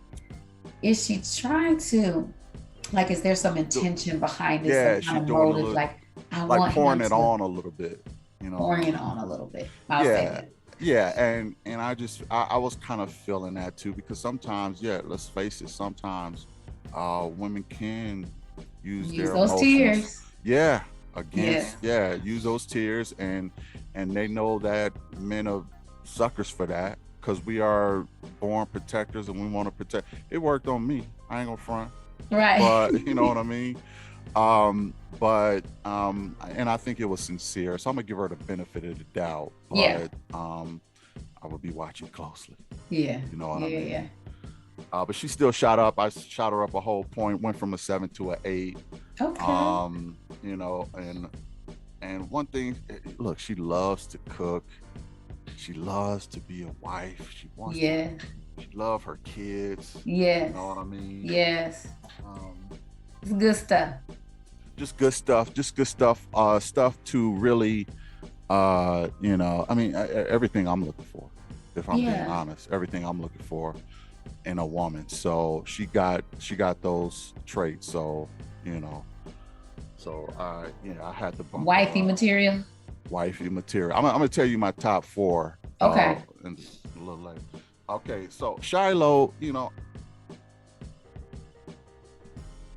is she trying to, like, is there some intention behind this, some yeah, kind she's of doing a motive? little, Like, I like want him pouring it to on a little bit, pouring it on a little bit. I'll say Yeah. that. Yeah. And I was kind of feeling that too, because sometimes, yeah, let's face it, sometimes women can use Use their those emotions. tears. Yeah. Yeah. Use those tears, and they know that men are suckers for that, because we are born protectors and we want to protect. It worked on me. I ain't gonna front. Right. But you know what I mean? And I think it was sincere, so I'm gonna give her the benefit of the doubt. Yeah. But I would be watching closely. Yeah. You know what I mean? Yeah. But she still shot up. I shot her up a whole point. Went from a 7 to an 8. Okay. And one thing, look, she loves to cook. She loves to be a wife. She wants Yeah. She love her kids. Yes. You know what I mean? Yes. Um, It's good stuff. just good stuff. Just good stuff. Stuff to really, I mean, everything I'm looking for. If I'm being honest, everything I'm looking for in a woman. So she got those traits. So I had to bump Wifey material. Wifey material. I'm gonna tell you my top 4. Okay. In a little later. Okay, so Shiloh,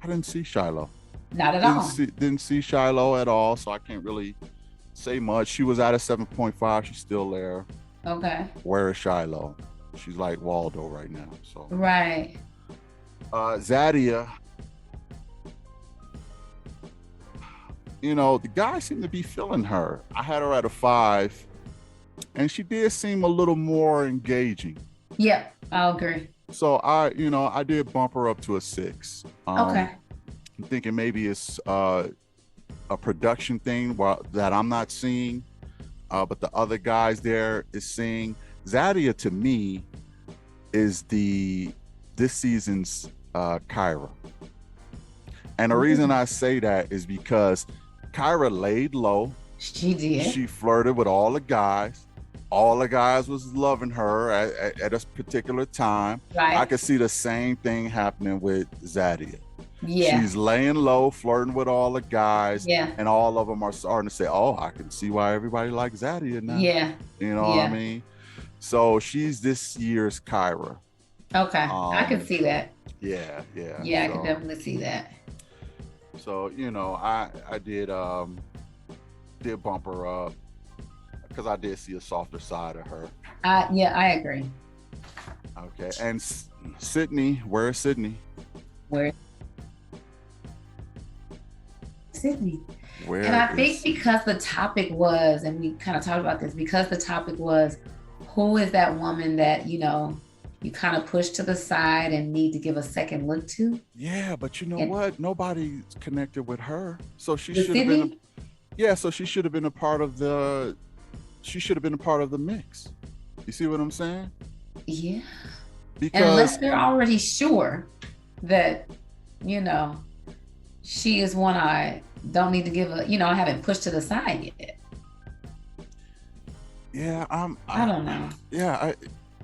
I didn't see Shiloh. Not at all. Didn't see Shiloh at all, so I can't really say much. She was at a 7.5. She's still there. Okay. Where is Shiloh? She's like Waldo right now. So right. Zadia, the guys seem to be feeling her. I had her at a 5, and she did seem a little more engaging. Yep, I'll agree. So I did bump her up to a 6. Okay. I'm thinking maybe it's a production thing that I'm not seeing, but the other guys there is seeing. Zadia, to me, is this season's Kyra. And the reason I say that is because Kyra laid low. She did. She flirted with all the guys. All the guys was loving her at a particular time. Right. I could see the same thing happening with Zadia. Yeah. She's laying low, flirting with all the guys. Yeah. And all of them are starting to say, oh, I can see why everybody likes Zadia now. Yeah. You know what I mean? So she's this year's Kyra. Okay. I can see that. Yeah. Yeah, I can definitely see that. So, you know, I did bump her up because I did see a softer side of her. Yeah, I agree. Okay. And Sydney, where is Sydney? Where? Sydney. Where? And I think because the topic was, and we kind of talked about this, because the topic was, who is that woman that, you know, you kind of push to the side and need to give a second look to? Yeah, but you know what? Nobody's connected with her. So she should have Sydney? been so she should have been a part of the mix. You see what I'm saying? Yeah. Because unless they're already sure that, you know, she is one I don't need to give a, you know, I haven't pushed to the side yet. Yeah, I don't know. Yeah,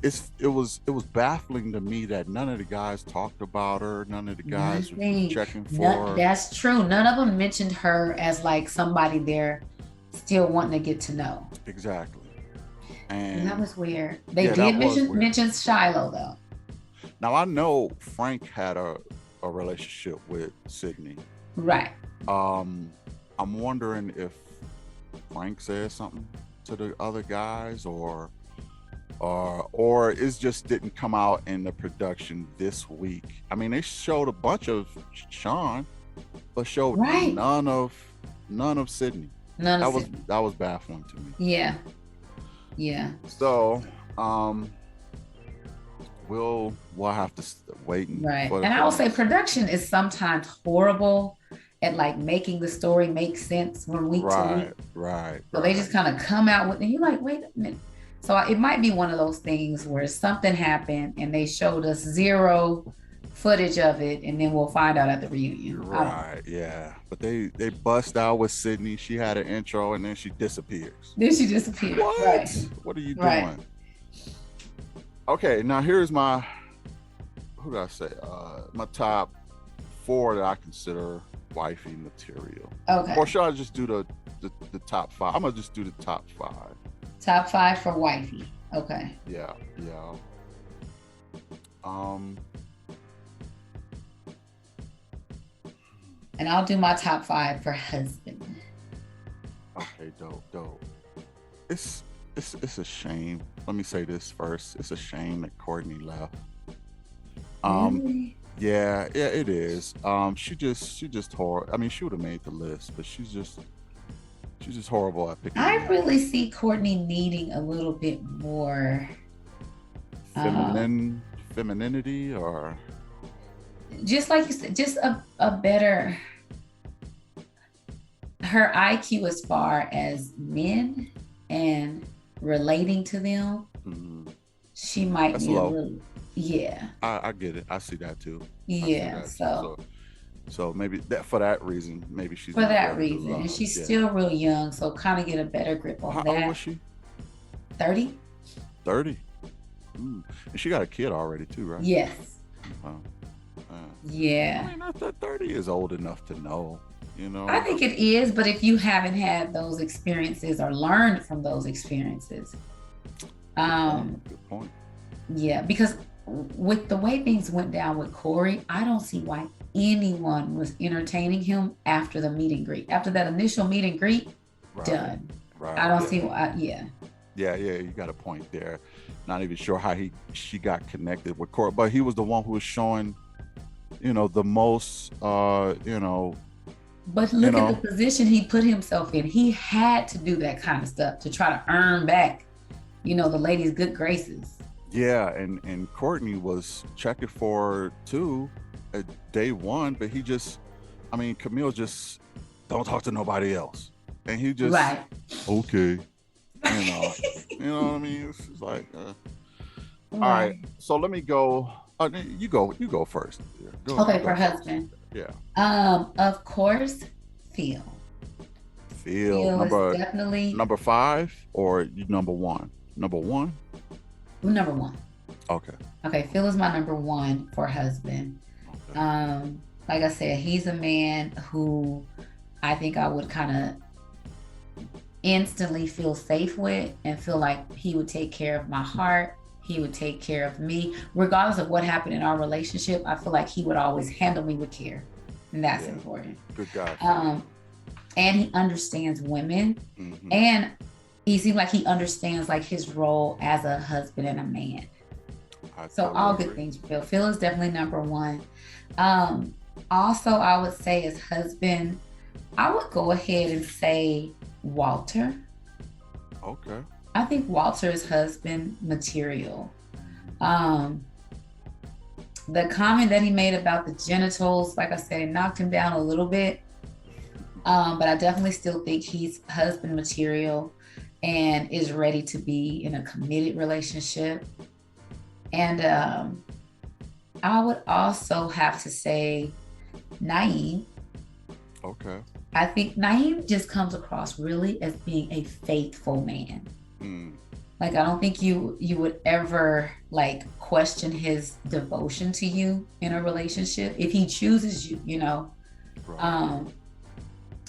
it was baffling to me that none of the guys talked about her. None of the guys were checking for her. That's true. None of them mentioned her as like somebody they're still wanting to get to know. Exactly. And that was weird. They did mention Shiloh though. Now I know Frank had a relationship with Sydney. Right. I'm wondering if Frank said something to the other guys or it just didn't come out in the production this week. I mean, they showed a bunch of Shawn, but showed none of Sydney. That was baffling to me. Yeah. Yeah. So, we'll have to wait. And I will say production is sometimes horrible at like making the story make sense from week to week. Right. So they just kind of come out with, and you're like, wait a minute. So it might be one of those things where something happened and they showed us zero footage of it, and then we'll find out at the reunion. Right. Yeah. But they bust out with Sydney. She had an intro and then she disappears. What? Right. What are you doing? Okay. Now here's my, who did I say? My top 4 that I consider wifey material. Okay. Or should I just do the top 5? I'm gonna just do the top 5. Top 5 for wifey. Okay. Yeah. And I'll do my top 5 for husband. Okay, dope. It's a shame. Let me say this first. It's a shame that Courtney left. Really? Yeah, it is. She just horrible. I mean, she would have made the list, but she's just horrible at picking. I really see Courtney needing a little bit more femininity, or just like you said, just a better, her IQ as far as men and relating to them. Mm-hmm. She might need a little. Yeah, I get it. I see that too. Yeah, so maybe that for that reason, maybe she's for that reason, and she's still real young, so kind of get a better grip on that. How old was she? 30. 30. And she got a kid already too, right? Yes. Yeah. I mean, I thought 30 is old enough to know. You know. I think it is, but if you haven't had those experiences or learned from those experiences, good point. Yeah, because with the way things went down with Corey, I don't see why anyone was entertaining him after the meet and greet. After that initial meet and greet, done. Right. I don't see why. Yeah, you got a point there. Not even sure how she got connected with Corey, but he was the one who was showing, the most, But look at the position he put himself in. He had to do that kind of stuff to try to earn back, the lady's good graces. Yeah, and Courtney was checking for her too at day 1, but Camille just don't talk to nobody else. And he just, okay. You know what I mean? It's just like, all right. So let me go. You go first. For husband. Yeah. Of course, Phil. Phil, Phil is number definitely number five or you number one? Number one? number one. Okay. Okay, Phil is my number one for husband. Okay. Like I said, he's a man who I think I would kind of instantly feel safe with and feel like he would take care of my heart. He would take care of me, regardless of what happened in our relationship. I feel like he would always handle me with care, and that's Yeah. important. Good guy. And he understands women, Mm-hmm. and he seems like he understands like his role as a husband and a man. So totally all agree. good things for Phil. Phil is definitely number one. Um, Also, I would say as husband, I would go ahead and say Walter. Okay. I think Walter is husband material. Um, the comment that he made about the genitals, like I said, it knocked him down a little bit. But I definitely still think he's husband material and is ready to be in a committed relationship. And I would also have to say Naeem. Okay. I think Naeem just comes across really as being a faithful man. Mm. Like I don't think you would ever like question his devotion to you in a relationship if he chooses you, you know. Right.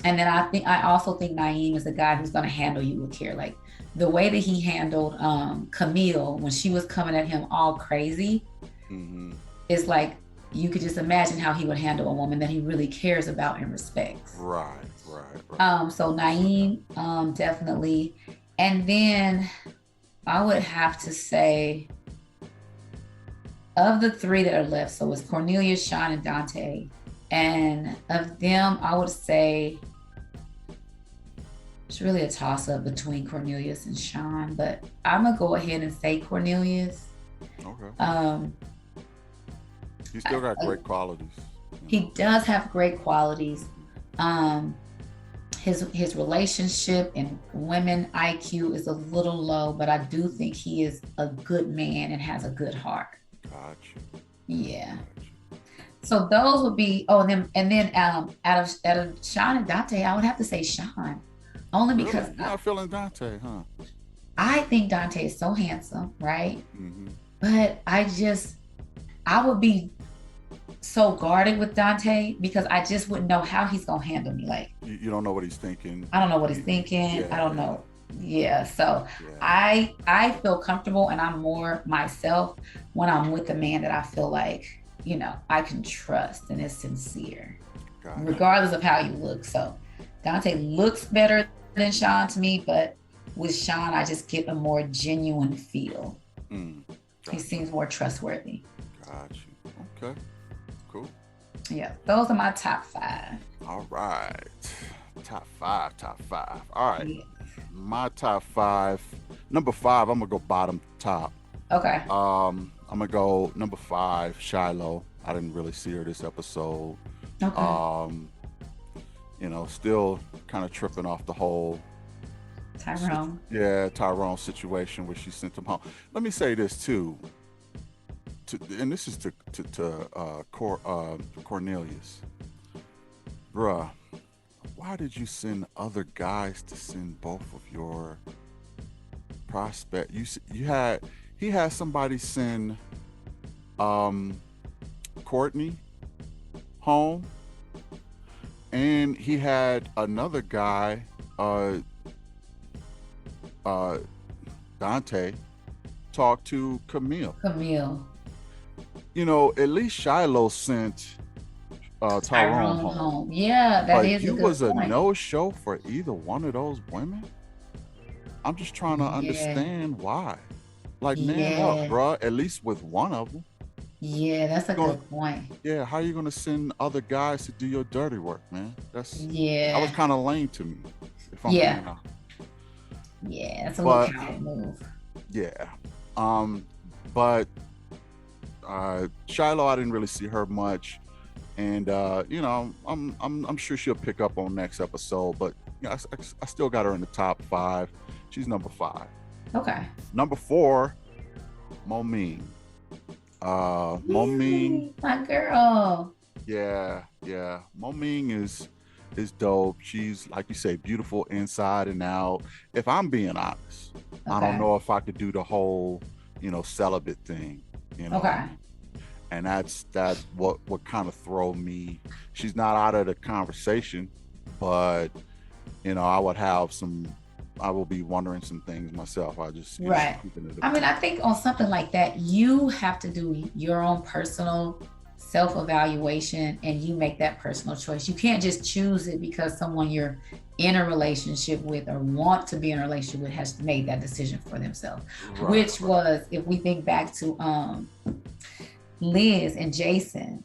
And then I also think Naeem is a guy who's gonna handle you with care. Like the way that he handled Camille when she was coming at him all crazy Mm-hmm. is like you could just imagine how he would handle a woman that he really cares about and respects. Right. Right. So Naeem, definitely. And then I would have to say of the three that are left, so it's Cornelius, Shawn, and Dante. And of them, I would say it's really a toss-up between Cornelius and Shawn, but I'm gonna go ahead and say Cornelius. Okay. He still got great qualities. He does have great qualities. Um, his relationship and women IQ is a little low, but I do think he is a good man and has a good heart. Gotcha. Yeah. So those would be. Oh, and then out of Shawn and Dante, I would have to say Shawn, only because You're not feeling Dante, huh? I think Dante is so handsome, right? Mm-hmm. But I would be so guarded with Dante because I just wouldn't know how he's gonna handle me. Like You don't know what he's thinking. I don't know what he's thinking. Yeah. I don't know. Yeah. So Yeah. I feel comfortable and I'm more myself when I'm with a man that I feel like, you know, I can trust and is sincere. Gotcha. Regardless of how you look. So Dante looks better than Shawn to me, but with Shawn, I just get a more genuine feel. Gotcha. He seems more trustworthy. Gotcha. Okay. Cool. Yeah, those are my top five. All right. Top five. All right. Yeah. My top five. Number five, I'm gonna go bottom to top. Okay. I'm gonna go number five, Shiloh. I didn't really see her this episode. Okay. You know, still kind of tripping off the whole Tyrone. Tyrone situation where she sent him home. Let me say this too. And this is to Cornelius. Bruh, why did you send other guys to send both of your prospect? He had somebody send Courtney home, and he had another guy, Dante, talk to Camille. You know, at least Shiloh sent Tyrone home. Yeah, that but is you a good was point. a no-show for either one of those women. I'm just trying to understand why. Like, man up, bro. At least with one of them. Yeah, that's a good point. Yeah, how are you gonna send other guys to do your dirty work, man? That was kind of lame to me. If I'm being honest. Yeah, that's a little kind of move. Yeah. But Shiloh, I didn't really see her much, and you know, I'm sure she'll pick up on next episode. But you know, I still got her in the top five. She's number five. Okay. Number four, Momine. Momine, my girl. Yeah, Yeah, Moming is dope. She's, like you say, beautiful inside and out. If I'm being honest, I don't Okay. know if I could do the whole, celibate thing, Okay. and that what kind of throw me. She's not out of the conversation, but I will be wondering some things myself. I just, Right. keeping it a I mean, beat. I think on something like that, you have to do your own personal self evaluation and you make that personal choice. You can't just choose it because someone you're in a relationship with or want to be in a relationship with has made that decision for themselves. Right, Which right. was, if we think back to Liz and Jason,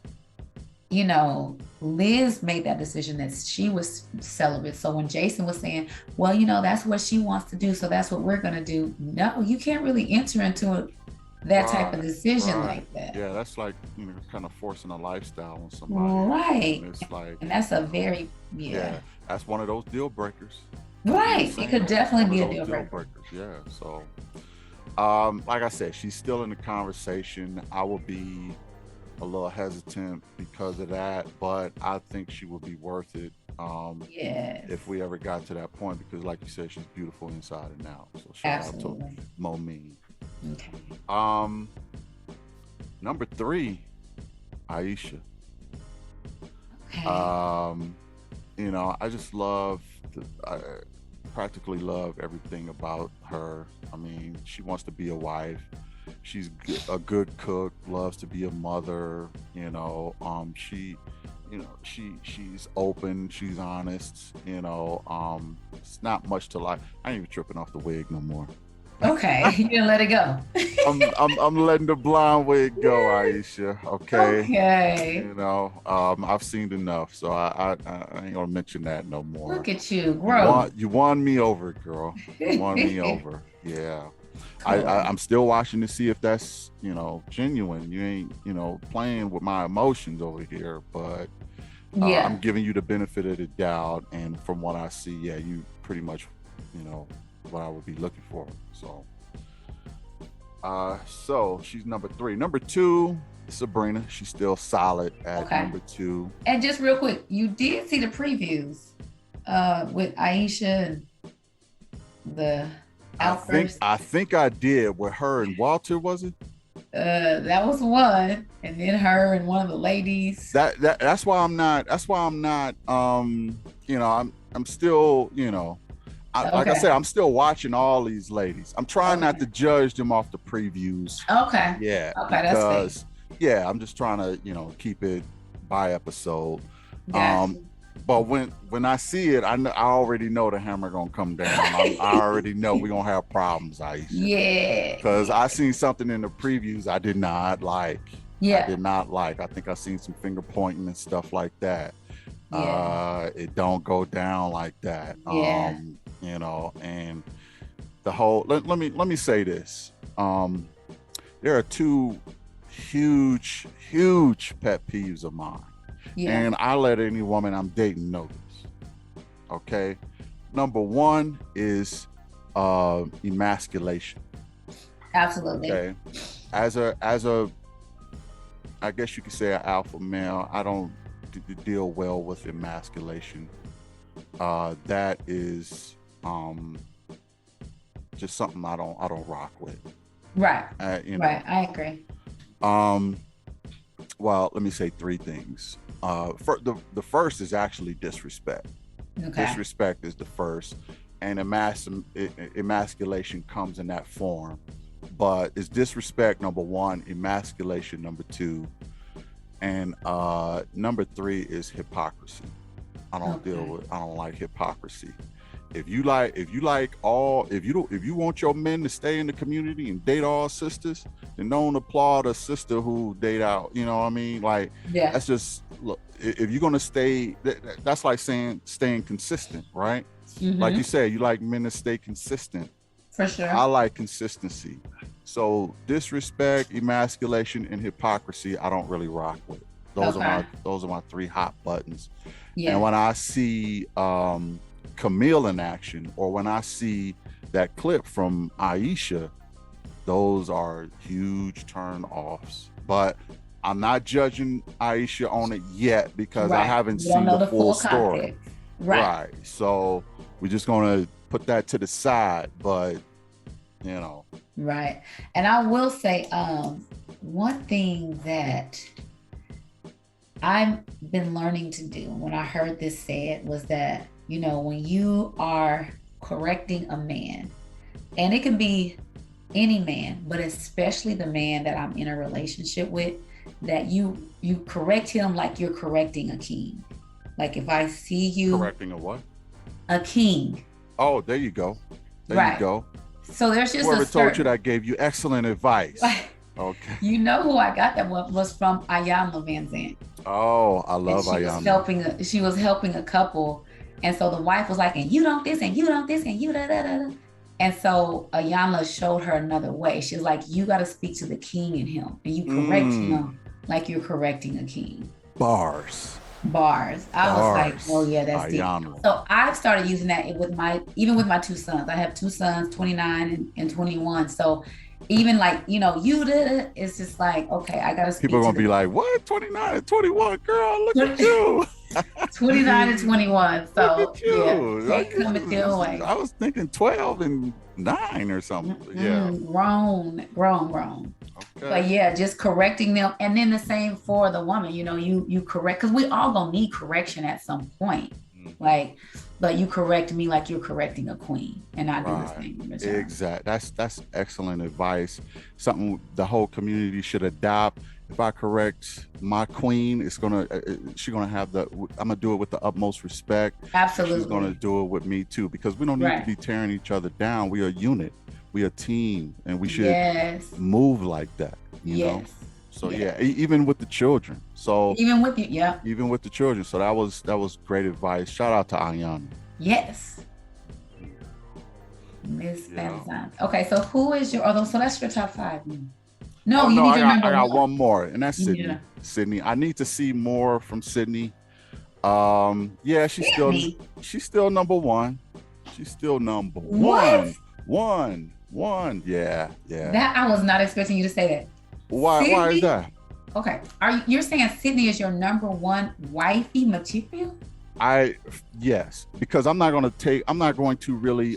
Liz made that decision that she was celibate. So when Jason was saying, well, that's what she wants to do, so that's what we're going to do. No, you can't really enter into that type of Right, decision right. like that. Yeah, that's like, kind of forcing a lifestyle on somebody. And Right. it's like, And that's a very, yeah. yeah, that's one of those deal breakers. Like you were Right. It saying, could that's one definitely of be a those deal deal breaker. breakers. Yeah. So, like I said, she's still in the conversation. I will be a little hesitant because of that, but I think she would be worth it. Yes. If we ever got to that point, because like you said, she's beautiful inside and out. So shout out to Absolutely. Momeen. Okay. Um, Number 3, Aisha. Okay. Um, I just I practically love everything about her. I mean, she wants to be a wife. She's a good cook, loves to be a mother. She's open, she's honest. It's not much to like. I ain't even tripping off the wig no more. Okay. You didn't let it go. I'm letting the blonde wig go, Aisha. Okay. Okay. I've seen enough, so I ain't gonna mention that no more. Look at you. You Growth. won you won me over, girl. You won me over. Yeah. Cool. I'm still watching to see if that's, genuine. You ain't, playing with my emotions over here, but I'm Yeah. giving you the benefit of the doubt. And from what I see, yeah, you pretty much, you know, what I would be looking for. So she's number 3. Number 2, Sabrina. She's still solid at Okay. number 2. And just real quick, you did see the previews with Aisha and the outburst. I think I did with her and Walter, was it? That was one, and then her and one of the ladies. That's why I'm not. I'm still, like I Okay. said, I'm still watching all these ladies. I'm trying not Okay. to judge them off the previews. Okay. Yeah, Okay, that's fair. because I'm just trying to, keep it by episode. Gotcha. But when I see it, I already know the hammer gonna come down. I already know we're gonna have problems, Aisha. Yeah. Because I seen something in the previews I did not like. Yeah. I did not like. I think I seen some finger pointing and stuff like that. Yeah. It don't go down like that. Yeah. And the whole let me say this. There are 2 huge pet peeves of mine. Yeah. And I let any woman I'm dating know this. Okay. Number 1 is emasculation. Absolutely. Okay. As a I guess you could say an alpha male, I don't deal well with emasculation. That is just something I don't rock with. Right. You know. Right. I agree. Well, let me say 3 things. The first is actually disrespect. Okay. Disrespect is the first, and emasculation comes in that form. But it's disrespect number 1, emasculation number 2, and number 3 is hypocrisy. I don't like hypocrisy. If you want your men to stay in the community and date all sisters, then don't applaud a sister who date out. You know what I mean? Like, Yeah. that's just, look, if you're gonna stay, that's like saying staying consistent, right? Mm-hmm. Like you said, you like men to stay consistent. For sure. I like consistency. So disrespect, emasculation, and hypocrisy, I don't really rock with. Those are my 3 hot buttons. Yeah. And when I see Camille in action, or when I see that clip from Aisha, those are huge turn offs. But I'm not judging Aisha on it yet because I Right. haven't You don't seen know the the full full story. context. Right. Right. So we're just gonna put that to the side, but you know. Right. And I will say, one thing that I've been learning to do when I heard this said was that, when you are correcting a man, and it can be any man, but especially the man that I'm in a relationship with, that you correct him like you're correcting a king. Like if I see you, Correcting a what? a king. Oh, there you go. There you Right. go. So there's just Whoever a told you certain, that gave you excellent advice. like, Okay. who I got that was from Ayanna Van Zandt. Oh, I And love Ayana. she was helping a couple. And so the wife was like, and you don't this, and you don't this, and you da da da. And so Ayanna showed her another way. She was like, you got to speak to the king in him, and you correct him like you're correcting a king. Bars. I was like, oh yeah, that's deep. Ayana. So I've started using that even with my two sons. I have two sons, 29 and 21. So even like, you did, it's just like, okay, I got to speak People are to going to be like, what? 29 and 21? Girl, look at you. 29 and 21. Look So at yeah, you. can't come at their way. I was thinking 12 and 9 or something. Yeah. Grown. Okay. But yeah, just correcting them. And then the same for the woman, you correct, because we all gonna need correction at some point. Like, but you correct me like you're correcting a queen, and I do the same in return. Exactly. That's excellent advice. Something the whole community should adopt. If I correct my queen, she's gonna have I'm gonna do it with the utmost respect. Absolutely. She's gonna do it with me too, because we don't need to be tearing each other down. We are a unit. We are a team, and we should move like that. You know. So yeah, even with the children. So even with you, yeah. Even with the children. So that was great advice. Shout out to Ayana. Yes. Miss Valentine. Okay, so who is your? So that's your top 5. No, you need your number one. I got one more, and that's Sydney. Yeah. Sydney. I need to see more from Sydney. Yeah, she's still number one. She's still number one. One. Yeah. That I was not expecting you to say that. Why is that? Okay. You're saying Sydney is your number one wifey material? Yes, because I'm not going to really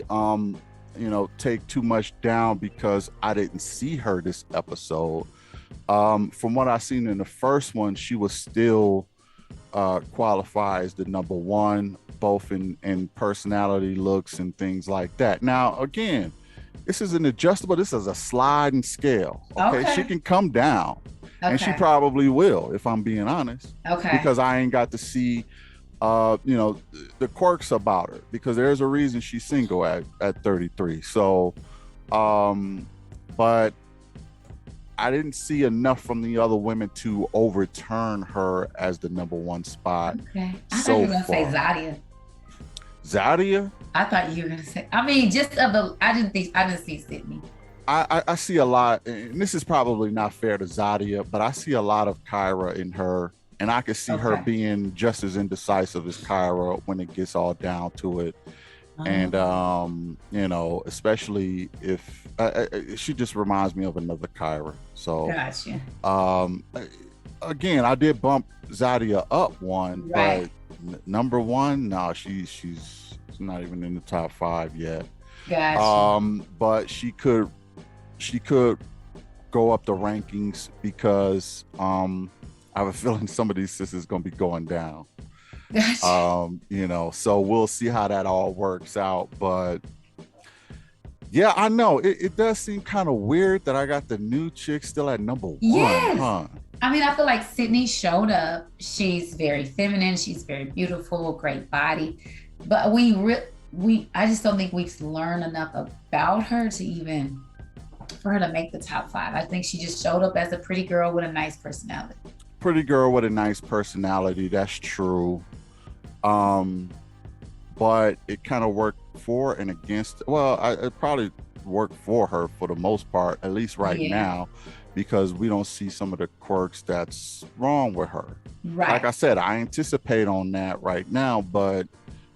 take too much down because I didn't see her this episode. From what I've seen in the first one, she was still qualified as the number one, both in personality, looks, and things like that. Now, again, this is an adjustable. This is a sliding scale. Okay. She can come down, and she probably will, if I'm being honest. Okay. Because I ain't got to see, the quirks about her, because there's a reason she's single at 33. So, but I didn't see enough from the other women to overturn her as the number one spot. Okay. I thought you were gonna say Zaya. Zaya? I thought you were gonna say. I mean, I didn't see Sydney. I see a lot, and this is probably not fair to Zaya, but I see a lot of Kyra in her, and I could see her being just as indecisive as Kyra when it gets all down to it. And especially if she just reminds me of another Kyra. So gotcha. Again, I did bump Zaya up one, but number one, no, she's not even in the top 5 yet. Gotcha. But she could go up the rankings, because I have a feeling some of these sisters gonna be going down. Gotcha. So we'll see how that all works out. But yeah, I know it does seem kind of weird that I got the new chick still at number 1. Yes. Huh? I mean, I feel like Sydney showed up. She's very feminine. She's very beautiful, great body. But I just don't think we've learned enough about her for her to make the top 5. I think she just showed up as a pretty girl with a nice personality. Pretty girl with a nice personality. That's true. But it kind of worked for and against. Well, it probably worked for her for the most part, at least now, because we don't see some of the quirks that's wrong with her. Right. Like I said, I anticipate on that right now, but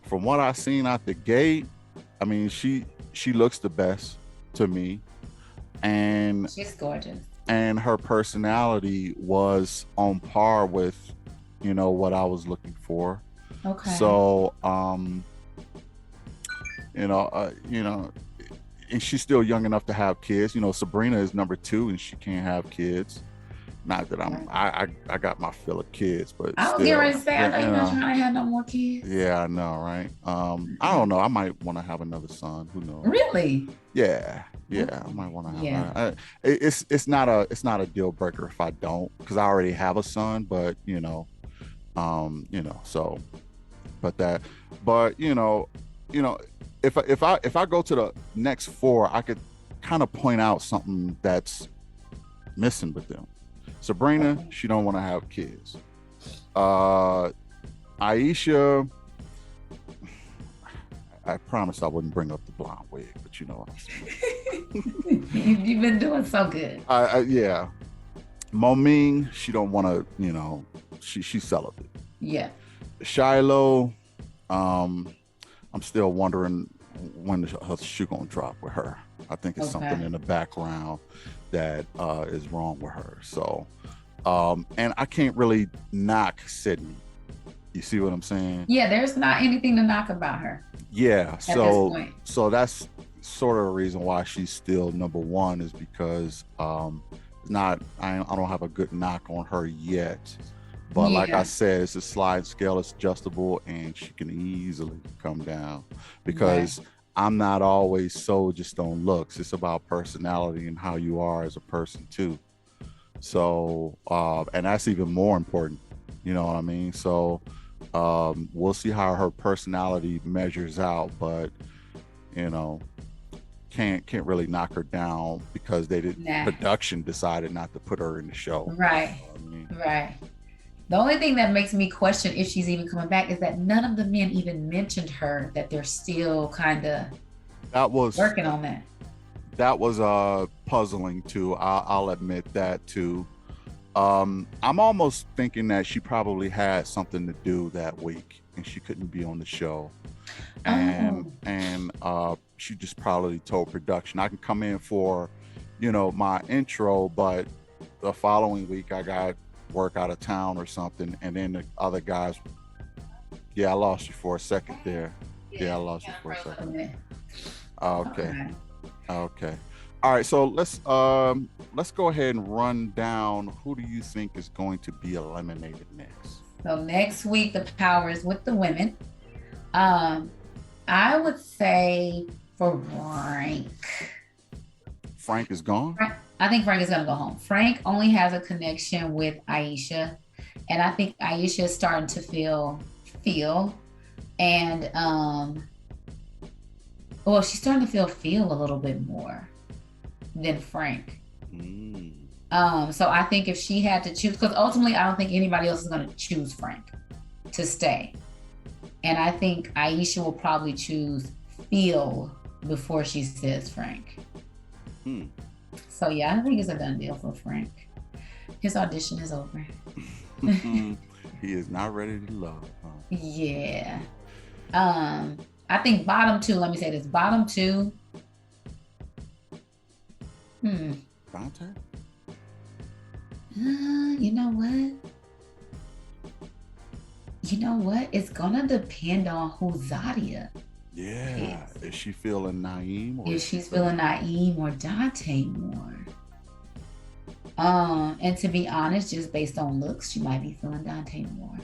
from what I've seen out the gate, I mean, she looks the best to me, and she's gorgeous. and her personality was on par with, what I was looking for. Okay. So, you know, uh, you know, and she's still young enough to have kids. Sabrina is number 2, and she can't have kids. Not that I got my fill of kids, but I was getting still, ready to say, I know yeah, you're not trying to have no more kids. yeah, I know, right? I don't know. I might want to have another son. Who knows? Really? Yeah, I might want to have. Yeah. It's not a deal breaker if I don't, because I already have a son. But so, but if I go to the next 4, I could kind of point out something that's missing with them. Sabrina, Okay. she don't want to have kids. Aisha, I promised I wouldn't bring up the blonde wig, but you know what I'm saying. You've been doing so good. Yeah. Moming, she don't want to, she's celibate. Yeah. Shiloh, I'm still wondering when her shoe gonna drop with her. I think it's something in the background that is wrong with her. So, and I can't really knock Sydney. You see what I'm saying? Yeah, there's not anything to knock about her. Yeah. At this point. So that's sort of the reason why she's still number 1, is because I don't have a good knock on her yet. But like I said, it's a slide scale, it's adjustable, and she can easily come down, because I'm not always sold just on looks. It's about personality and how you are as a person too. So, and that's even more important. You know what I mean? So, we'll see how her personality measures out, but can't really knock her down because production decided not to put her in the show. Right. Right. The only thing that makes me question if she's even coming back is that none of the men even mentioned her, that they're still kind of working on that. That was puzzling too. I'll admit that too. I'm almost thinking that she probably had something to do that week and she couldn't be on the show. And she just probably told production, I can come in for, my intro, but the following week I got work out of town or something. And then the other guys, I lost you for a second there. I lost you for a second. Okay. All right, so let's go ahead and run down who do you think is going to be eliminated next. So next week the power is with the women. I would say for Frank is gone. I think Frank is going to go home. Frank only has a connection with Aisha, and I think Aisha is starting to feel, and she's starting to feel a little bit more than Frank. So I think if she had to choose, because ultimately I don't think anybody else is going to choose Frank to stay, and I think Aisha will probably choose feel before she says Frank. So I think it's a done deal for Frank. His audition is over. He is not ready to love. Yeah. I think bottom 2, let me say this. Bottom 2. Dante? You know what? It's gonna depend on who Zaya. Yeah. Is she feeling Naeem? If she's feeling Naeem or Dante more. And to be honest, just based on looks, she might be feeling Dante more.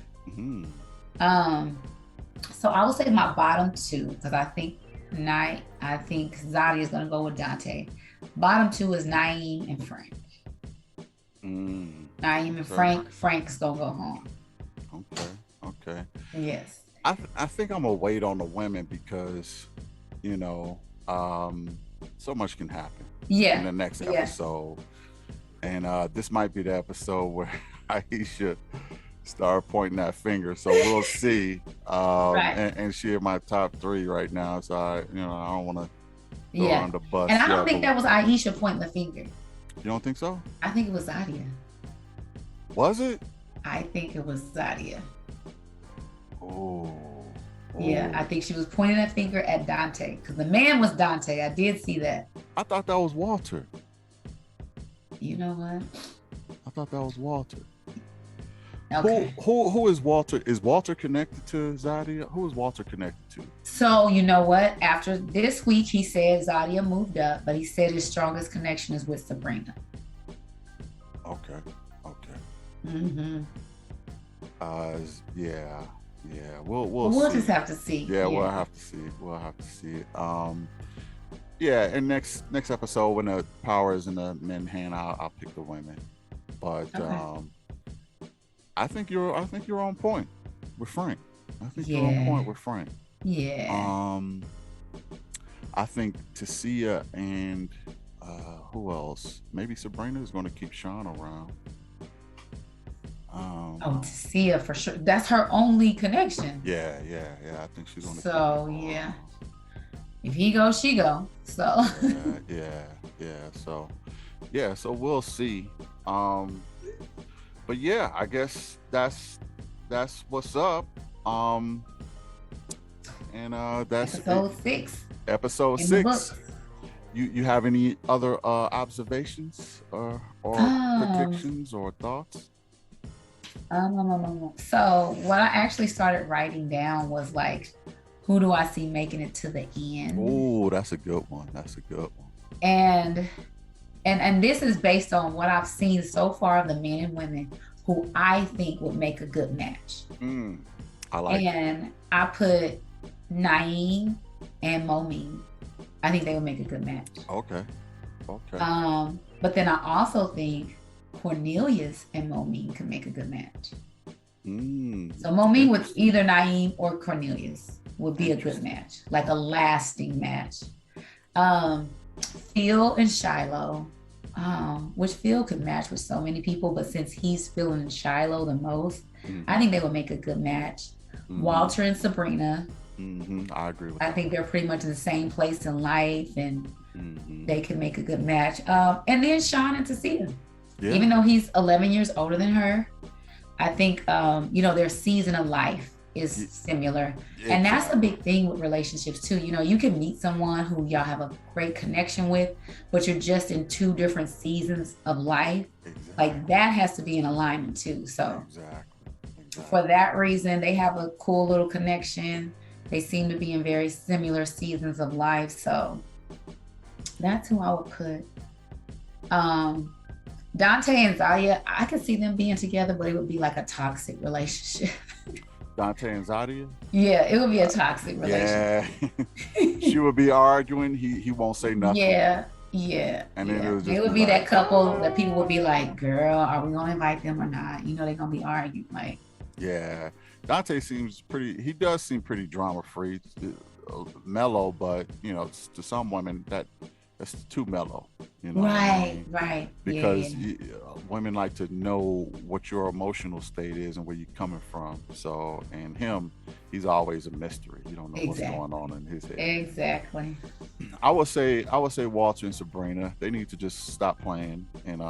So I would say my bottom 2, because I think Zaya is gonna go with Dante. Bottom 2 is Naeem and Frank. Naeem and Frank. Frank's gonna go home. Okay. Yes. I think I'm gonna wait on the women because, so much can happen. In the next episode, and this might be the episode where Aisha start pointing that finger. So we'll see. And she in my top 3 right now. So I don't want to throw her on the bus. And I don't think that was Aisha pointing the finger. You don't think so? I think it was Zaya. Was it? I think it was Zaya. Oh. Yeah, I think she was pointing that finger at Dante because the man was Dante. I did see that. I thought that was Walter. You know what? I thought that was Walter. Okay. Who is Walter? Is Walter connected to Zadia? Who is Walter connected to? So you know what? After this week, he said Zadia moved up, but he said his strongest connection is with Sabrina. Okay. Okay. Mm-hmm. Yeah. We'll see. just have to see. Yeah, we'll have to see. We'll have to see it. Yeah, and next episode when the power is in the men's hand, I'll pick the women. But Okay. I think you're on point with Frank. I think you're on Yeah. point with Frank. Yeah. I think Tosia and who else? Maybe Sabrina is going to keep Shawn around. Tosia for sure. That's her only connection. Yeah. I think she's going to. So yeah. If he goes, she go. So. So we'll see. But yeah, I guess that's what's up. And that's episode 6. Episode 6. You have any other observations or predictions or thoughts? So what I actually started writing down was like, who do I see making it to the end? Oh, that's a good one. And this is based on what I've seen so far of the men and women who I think would make a good match. I like and it. I put Naeem and Momin. I think they would make a good match. Okay. But then I also think Cornelius and Momin could make a good match. So Momin with either Naeem or Cornelius would be a good match, like a lasting match. Phil and Shiloh, which Phil could match with so many people, but since he's feeling Shiloh the most, I think they would make a good match. Walter and Sabrina. I agree with that. I think they're pretty much in the same place in life, and they could make a good match. And then Shawn and Tosia. Yeah. Even though he's 11 years older than her, I think their season of life is similar. Exactly. And that's a big thing with relationships too. You can meet someone who y'all have a great connection with, but you're just in 2 different seasons of life. Exactly. Like that has to be in alignment too. So exactly. For that reason, they have a cool little connection. They seem to be in very similar seasons of life. So that's who I would put. Dante and Zaya, I could see them being together, but it would be like a toxic relationship. Dante and Zaya? Yeah, it would be a toxic relationship. Yeah. She would be arguing. He won't say nothing. Yeah. And then it would be that couple that people would be like, girl, are we going to invite them or not? They're going to be arguing. Like, yeah. Dante he does seem pretty drama free, mellow, but, to some women that's too mellow. Right. Because women like to know what your emotional state is and where you're coming from. So, and he's always a mystery. You don't know what's going on in his head. Exactly. I would say Walter and Sabrina, they need to just stop playing and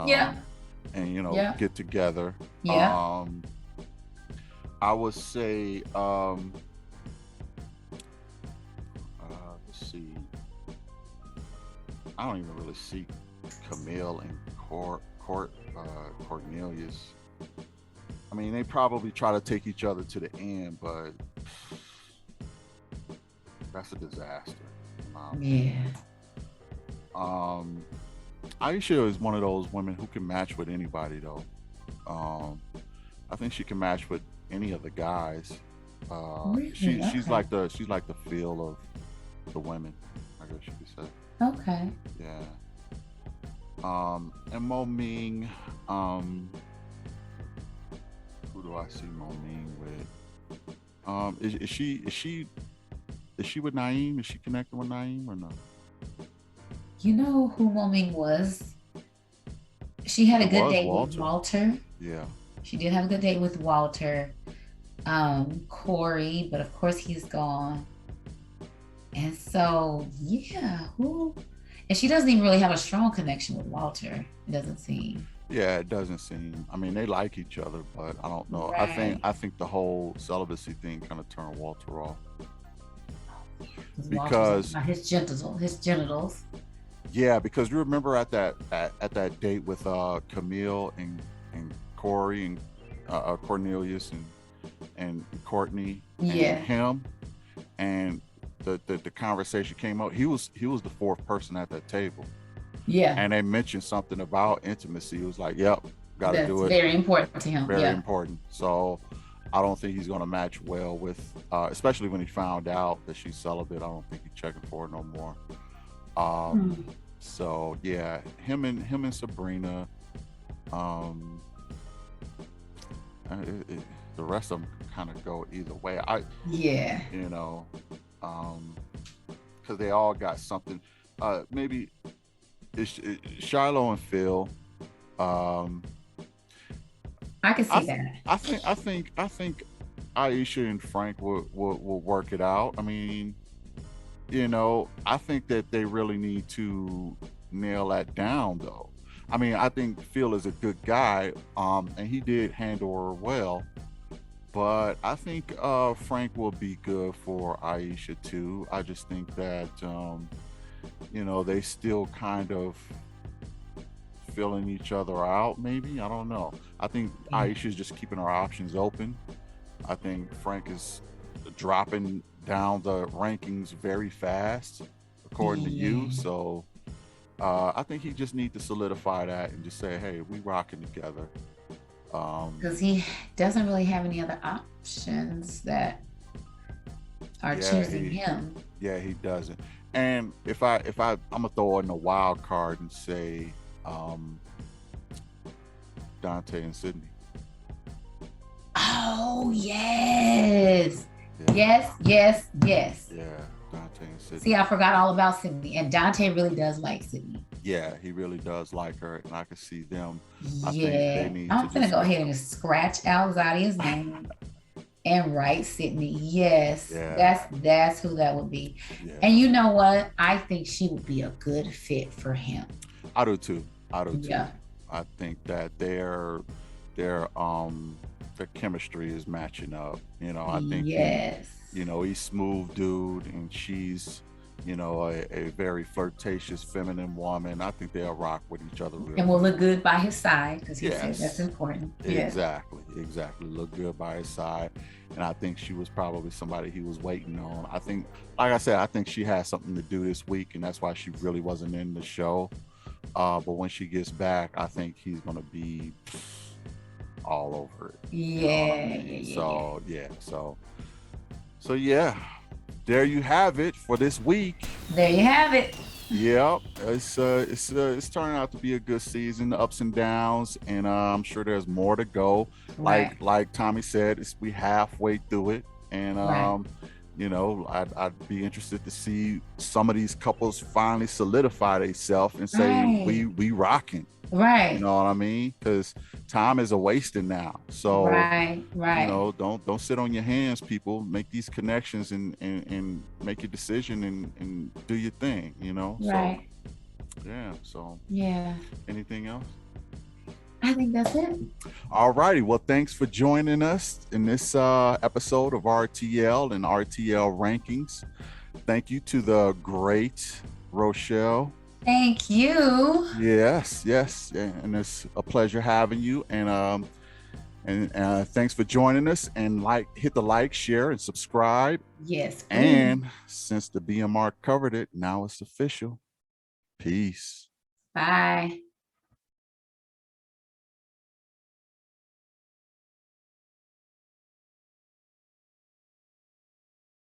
get together. Yeah. I would say let's see. I don't even really see Camille and Cornelius. I mean, they probably try to take each other to the end, but that's a disaster. Yeah. Aisha is one of those women who can match with anybody, though. I think she can match with any of the guys. Really? She's like the feel of the women, I guess you could say. Okay. Yeah. And Mo Ming, who do I see Mo Ming with? Is she with Naeem? Is she connected with Naeem or no? You know who Mo Ming was? She had a good date with Walter. Yeah. She did have a good date with Walter. Corey, but of course he's gone. And so, yeah, who? And she doesn't even really have a strong connection with Walter. It doesn't seem. Yeah, it doesn't seem. I mean, they like each other, but I don't know. Right. I think the whole celibacy thing kind of turned Walter off. Because his genitals. Yeah, because you remember at that date with Camille and Corey and Cornelius and Courtney and Yeah. him, and the conversation came up. He was the fourth person at that table, Yeah. and they mentioned something about intimacy. It was like, yep, got to That's do it. very important to him. Very Yeah. important. So I don't think he's going to match well with, especially when he found out that she's celibate. I don't think he's checking for her no more. So yeah, him and Sabrina. Um, the rest of them kind of go either way. Yeah. You know, because they all got something. Maybe it's Shiloh and Phil. I can see that. I think Aisha and Frank will work it out. I mean, you know, I think that they really need to nail that down, though. I mean, I think Phil is a good guy, and he did handle her well. But I think Frank will be good for Aisha too. I just think that you know, they still kind of filling each other out. Maybe, I don't know. I think Aisha's just keeping her options open. I think Frank is dropping down the rankings very fast, according to you. So I think he just needs to solidify that and just say, hey, we rocking together. Because he doesn't really have any other options that are choosing him. Yeah, he doesn't. And if I'm gonna throw in a wild card and say Dante and Sydney. Oh yes. Yeah. Yes. Yeah, Dante and Sydney. See, I forgot all about Sydney, and Dante really does like Sydney. Yeah, he really does like her, and I can see them. I think they need I'm gonna go ahead and scratch out Zadia's name and write Sydney. Yes, that's who that would be. Yeah. And you know what? I think she would be a good fit for him. I do too. Yeah. I think that their chemistry is matching up. You know, I think you know, he's smooth dude and she's, you know, a very flirtatious feminine woman. I think they'll rock with each other really. And will look good by his side, because he said that's important. Exactly. Look good by his side. And I think she was probably somebody he was waiting on. I think, like I said, I think she has something to do this week, and that's why she really wasn't in the show. But when she gets back, I think he's gonna be all over it. So yeah, there you have it for this week. There you have it. Yeah, it's turning out to be a good season, the ups and downs, and I'm sure there's more to go. Right. Like Tommy said, we halfway through it, and you know, I'd be interested to see some of these couples finally solidify themselves and say we rocking. Right. You know what I mean? Because time is a wasting now. So right. You know, don't sit on your hands, people. Make these connections and make your decision and do your thing, you know? Right. So yeah. Anything else? I think that's it. All righty. Well, thanks for joining us in this episode of RTL and RTL Rankings. Thank you to the great Rochelle. Thank you. Yes. And it's a pleasure having you. And thanks for joining us. And hit the like, share, and subscribe. Yes. Please. And since the BMR covered it, now it's official. Peace. Bye.